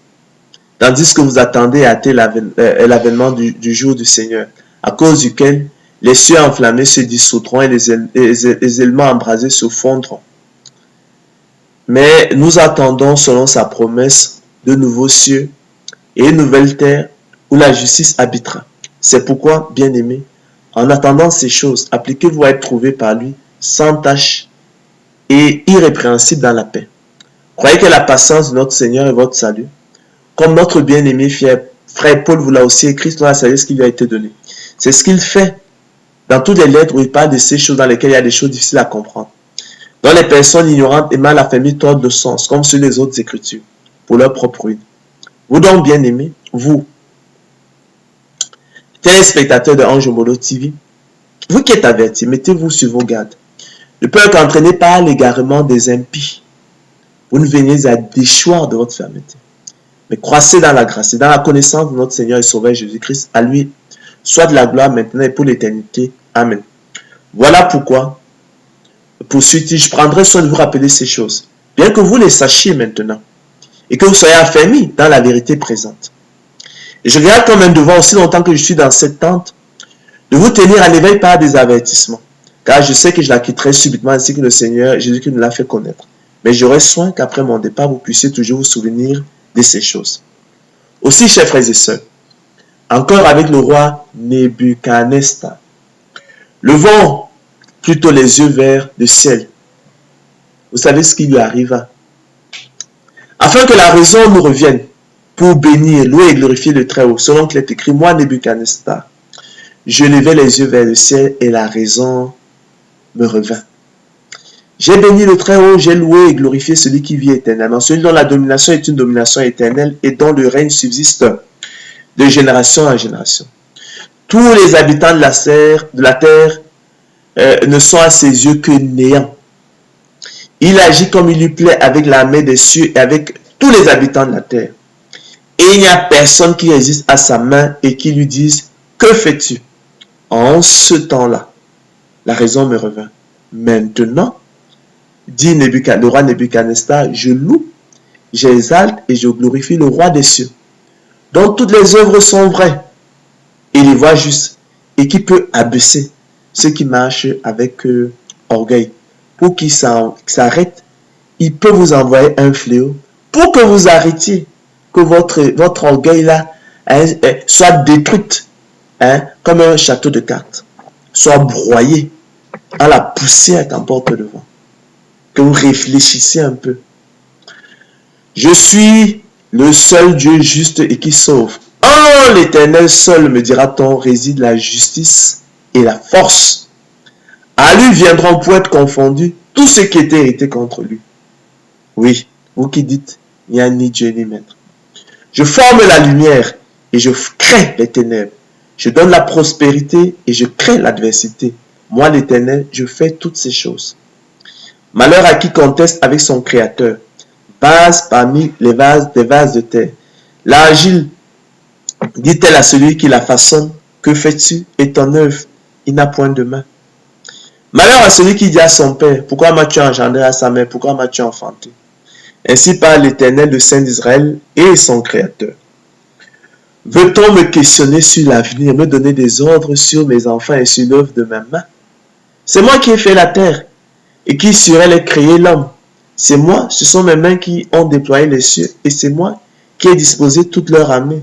S1: tandis que vous attendez à hâter l'avènement du jour du Seigneur, à cause duquel les cieux enflammés se dissoudront et les éléments embrasés se fondront. Mais nous attendons, selon sa promesse, de nouveaux cieux et une nouvelle terre où la justice habitera. C'est pourquoi, bien-aimés, en attendant ces choses, appliquez-vous à être trouvés par lui sans tache et irrépréhensible dans la paix. Croyez que la patience de notre Seigneur est votre salut, comme notre bien-aimé frère Paul vous l'a aussi écrit selon la sagesse qui lui a été donnée. C'est ce qu'il fait dans toutes les lettres où il parle de ces choses dans lesquelles il y a des choses difficiles à comprendre, dont les personnes ignorantes et mal affamées tordent le sens, comme sur les autres écritures, pour leur propre ruine. Vous donc, bien-aimés, vous, téléspectateurs de Ange Molo TV, vous qui êtes avertis, mettez-vous sur vos gardes. Ne peut qu'entraîner par l'égarement des impies. Vous ne venez à déchoir de votre fermeté, mais croissez dans la grâce et dans la connaissance de notre Seigneur et Sauveur Jésus-Christ. À lui, soit de la gloire maintenant et pour l'éternité. Amen. Voilà pourquoi, poursuit-il, je prendrai soin de vous rappeler ces choses, bien que vous les sachiez maintenant, et que vous soyez affermis dans la vérité présente. Et je regarde comme un devoir, aussi longtemps que je suis dans cette tente, de vous tenir à l'éveil par des avertissements, car je sais que je la quitterai subitement ainsi que le Seigneur Jésus-Christ nous l'a fait connaître. Mais j'aurai soin qu'après mon départ, vous puissiez toujours vous souvenir de ces choses. Aussi, chers frères et sœurs, encore avec le roi Nebuchadnezzar, levons plutôt les yeux vers le ciel. Vous savez ce qui lui arriva. Afin que la raison nous revienne, pour bénir, louer et glorifier le Très-Haut, selon qu'il est écrit, moi Nebuchadnezzar, je levai les yeux vers le ciel et la raison me revint. J'ai béni le Très-Haut, j'ai loué et glorifié celui qui vit éternellement, celui dont la domination est une domination éternelle et dont le règne subsiste de génération en génération. Tous les habitants de la terre ne sont à ses yeux que néant. Il agit comme il lui plaît avec l'armée des cieux et avec tous les habitants de la terre. Et il n'y a personne qui résiste à sa main et qui lui dise, que fais-tu? En ce temps-là, la raison me revint. Maintenant, dit le roi Nebuchadnezzar, je loue, j'exalte et je glorifie le roi des cieux, dont toutes les œuvres sont vraies, et les voies justes, et qui peut abaisser ceux qui marchent avec orgueil. Pour qu'ils s'arrêtent, il peut vous envoyer un fléau pour que vous arrêtiez, que votre orgueil là soit détruite, comme un château de cartes, soit broyé à la poussière qu'emporte le vent. Que vous réfléchissiez un peu. Je suis le seul Dieu juste et qui sauve. En l'Éternel seul, me dira-t-on, réside la justice et la force. À lui viendront pour être confondus tous ceux qui étaient irrités contre lui. Oui, vous qui dites, il n'y a ni Dieu ni maître. Je forme la lumière et je crée les ténèbres. Je donne la prospérité et je crée l'adversité. Moi, l'Éternel, je fais toutes ces choses. Malheur à qui conteste avec son Créateur. Vase parmi les vases, des vases de terre. L'argile dit-elle à celui qui la façonne, que fais-tu? Et ton œuvre, il n'a point de main. Malheur à celui qui dit à son père, pourquoi m'as-tu engendré, à sa mère, pourquoi m'as-tu enfanté? Ainsi parle l'Éternel, le Saint d'Israël et son Créateur. Veut-on me questionner sur l'avenir, me donner des ordres sur mes enfants et sur l'œuvre de ma main? C'est moi qui ai fait la terre et qui sur elle ai créé l'homme. C'est moi, ce sont mes mains qui ont déployé les cieux et c'est moi qui ai disposé toute leur armée.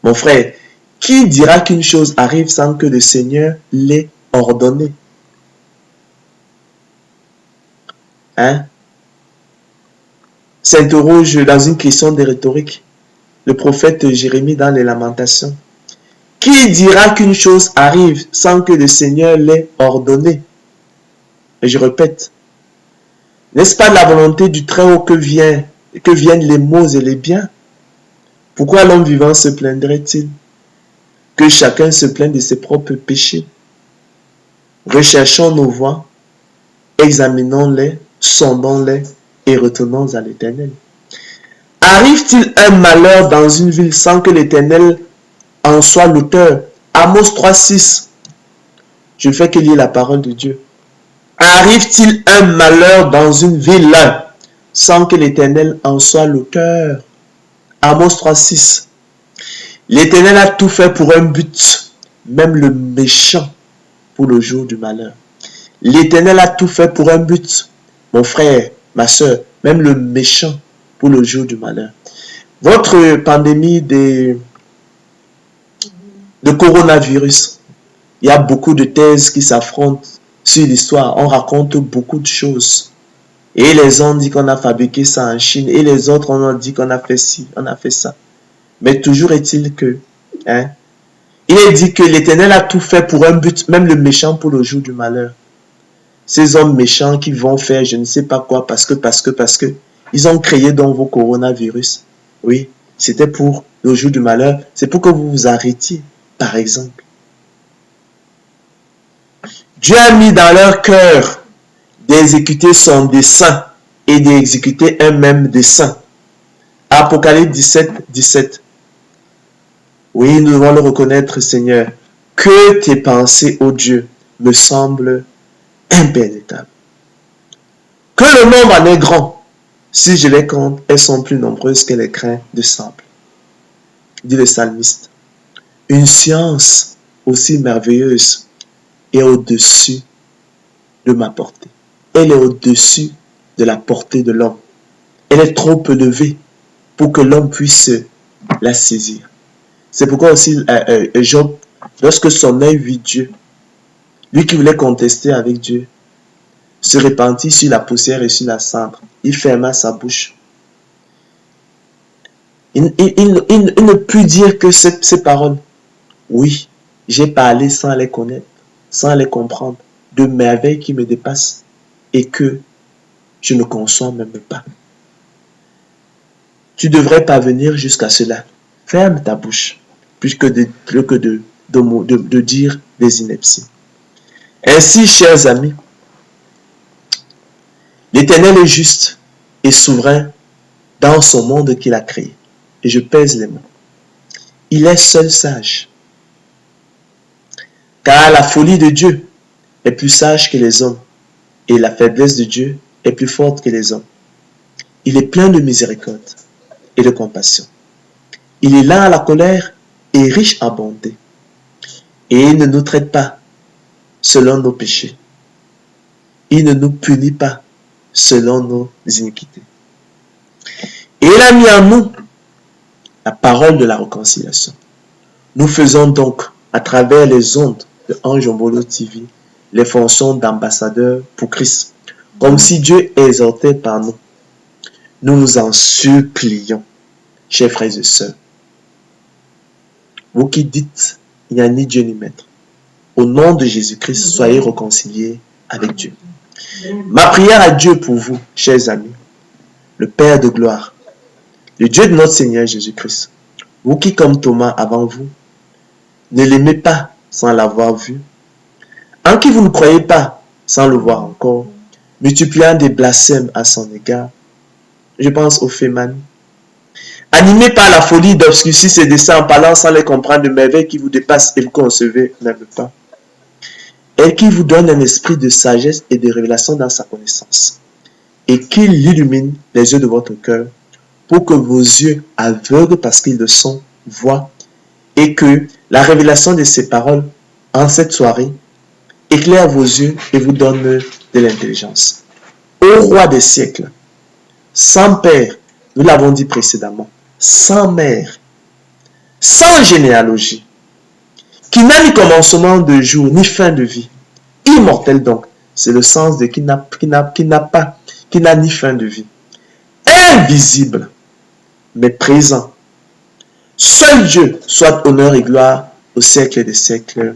S1: Mon frère, qui dira qu'une chose arrive sans que le Seigneur l'ait ordonné? S'interroge dans une question de rhétorique le prophète Jérémie dans les Lamentations. Qui dira qu'une chose arrive sans que le Seigneur l'ait ordonné? Et je répète, n'est-ce pas de la volonté du Très-Haut que viennent les maux et les biens? Pourquoi l'homme vivant se plaindrait-il? Que chacun se plaigne de ses propres péchés. Recherchons nos voies, examinons-les, sondons-les et retournons à l'Éternel. Arrive-t-il un malheur dans une ville sans que l'Éternel en soit l'auteur? Amos 3,6. Je ne fais que lire la parole de Dieu. Arrive-t-il un malheur dans une ville sans que l'Éternel en soit l'auteur? Amos 3,6. L'Éternel a tout fait pour un but, même le méchant pour le jour du malheur. L'Éternel a tout fait pour un but, mon frère, ma soeur, même le méchant pour le jour du malheur. Votre pandémie de coronavirus, il y a beaucoup de thèses qui s'affrontent sur l'histoire. On raconte beaucoup de choses. Et les uns disent qu'on a fabriqué ça en Chine. Et les autres, on a dit qu'on a fait ci, on a fait ça. Mais toujours est-il que, il est dit que l'Éternel a tout fait pour un but, même le méchant pour le jour du malheur. Ces hommes méchants qui vont faire je ne sais pas quoi parce que, ils ont créé dans vos coronavirus. Oui, c'était pour le jour du malheur. C'est pour que vous vous arrêtiez, par exemple. Dieu a mis dans leur cœur d'exécuter son dessein et d'exécuter un même dessein. Apocalypse 17, 17. Oui, nous devons le reconnaître, Seigneur, que tes pensées, ô Dieu, me semblent impénétrables. Que le nombre en est grand. Si je les compte, elles sont plus nombreuses que les grains de sable. Dit le psalmiste. Une science aussi merveilleuse est au-dessus de ma portée. Elle est au-dessus de la portée de l'homme. Elle est trop élevée pour que l'homme puisse la saisir. C'est pourquoi aussi Job, lorsque son œil vit Dieu, lui qui voulait contester avec Dieu, se repentit sur la poussière et sur la cendre. Il ferma sa bouche. Il ne put dire que ces paroles. Oui, j'ai parlé sans les connaître, sans les comprendre, de merveilles qui me dépassent et que je ne conçois même pas. Tu devrais parvenir jusqu'à cela. Ferme ta bouche, plus que de dire des inepties. Ainsi, chers amis, l'Éternel est juste et souverain dans son monde qu'il a créé. Et je pèse les mots. Il est seul sage. Car la folie de Dieu est plus sage que les hommes. Et la faiblesse de Dieu est plus forte que les hommes. Il est plein de miséricorde et de compassion. Il est lent à la colère et riche en bonté. Et il ne nous traite pas selon nos péchés. Il ne nous punit pas selon nos iniquités. Et il a mis en nous la parole de la réconciliation. Nous faisons donc, à travers les ondes de Anjombolo TV, les fonctions d'ambassadeurs pour Christ. Comme si Dieu exhortait par nous. Nous nous en supplions, chers frères et sœurs. Vous qui dites, il n'y a ni Dieu ni maître. Au nom de Jésus-Christ, soyez réconciliés avec Dieu. Ma prière à Dieu pour vous, chers amis, le Père de gloire, le Dieu de notre Seigneur Jésus-Christ, vous qui, comme Thomas avant vous, ne l'aimez pas sans l'avoir vu, en qui vous ne croyez pas sans le voir encore, multipliant des blasphèmes à son égard, je pense aux Fémani, animés par la folie d'obscurcir ses desseins en parlant sans les comprendre de merveilles qui vous dépassent et vous concevez même pas, et qui vous donne un esprit de sagesse et de révélation dans sa connaissance, et qu'il illumine les yeux de votre cœur, pour que vos yeux aveugles parce qu'ils le sont, voient, et que la révélation de ces paroles en cette soirée éclaire vos yeux et vous donne de l'intelligence. Ô roi des siècles, sans père, nous l'avons dit précédemment, sans mère, sans généalogie, qui n'a ni commencement de jour, ni fin de vie, immortel donc, c'est le sens de qui n'a ni fin de vie, invisible, mais présent. Seul Dieu soit honneur et gloire au siècle des siècles.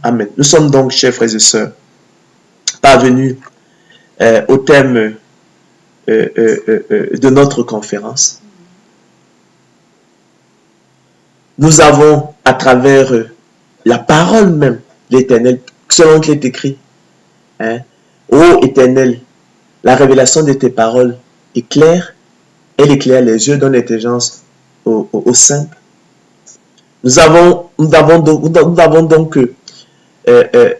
S1: Amen. Nous sommes donc, chers frères et sœurs, parvenus au thème de notre conférence. Nous avons, à travers la parole même de l'Éternel, selon qu'il est écrit, ô Éternel, la révélation de tes paroles est claire, elle éclaire les yeux, donne l'intelligence aux simples. Nous avons donc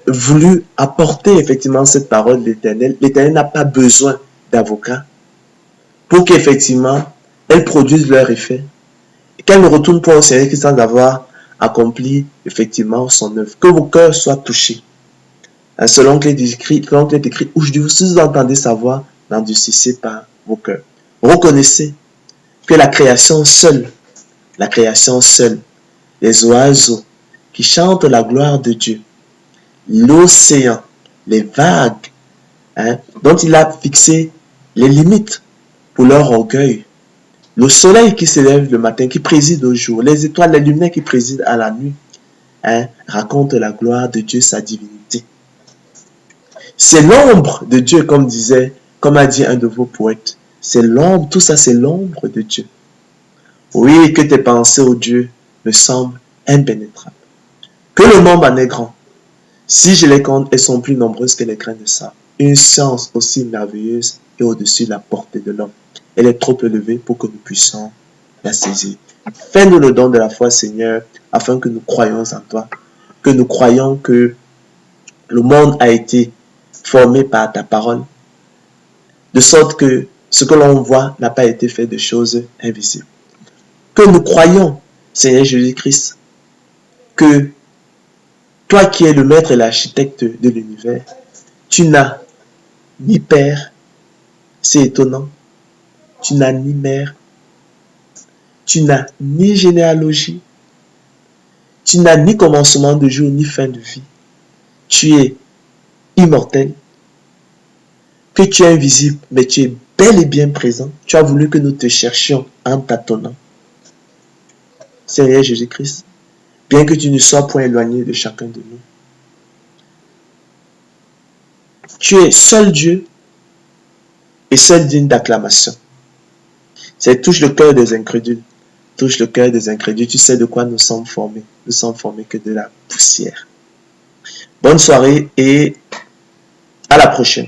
S1: voulu apporter effectivement cette parole de l'Éternel. L'Éternel n'a pas besoin d'avocat pour qu'effectivement elle produise leur effet et qu'elle ne retourne pas au Seigneur sans avoir accompli effectivement son œuvre. Que vos cœurs soient touchés. Selon qu'il est écrit, si vous entendez sa voix, n'endurcissez pas vos cœurs. Reconnaissez que la création seule, les oiseaux qui chantent la gloire de Dieu, l'océan, les vagues, dont il a fixé les limites pour leur orgueil, le soleil qui s'élève le matin, qui préside au jour, les étoiles, les lumières qui président à la nuit, racontent la gloire de Dieu, sa divinité. C'est l'ombre de Dieu, comme a dit un de vos poètes. C'est l'ombre, tout ça c'est l'ombre de Dieu. Oui, que tes pensées, ô Dieu, me semblent impénétrables. Que le nombre en est grand. Si je les compte, elles sont plus nombreuses que les grains de sable. Une science aussi merveilleuse et au-dessus de la portée de l'homme. Elle est trop élevée pour que nous puissions la saisir. Fais-nous le don de la foi, Seigneur, afin que nous croyions en toi. Que nous croyions que le monde a été formé par ta parole. De sorte que ce que l'on voit n'a pas été fait de choses invisibles. Que nous croyons, Seigneur Jésus-Christ, que toi qui es le maître et l'architecte de l'univers, tu n'as ni père, c'est étonnant, tu n'as ni mère, tu n'as ni généalogie, tu n'as ni commencement de jour ni fin de vie, tu es immortel, que tu es invisible, mais tu es bel et bien présent, tu as voulu que nous te cherchions en tâtonnant. Seigneur Jésus-Christ, bien que tu ne sois point éloigné de chacun de nous. Tu es seul Dieu et seul digne d'acclamation. C'est touche le cœur des incrédules. Touche le cœur des incrédules. Tu sais de quoi nous sommes formés. Nous sommes formés que de la poussière. Bonne soirée et à la prochaine.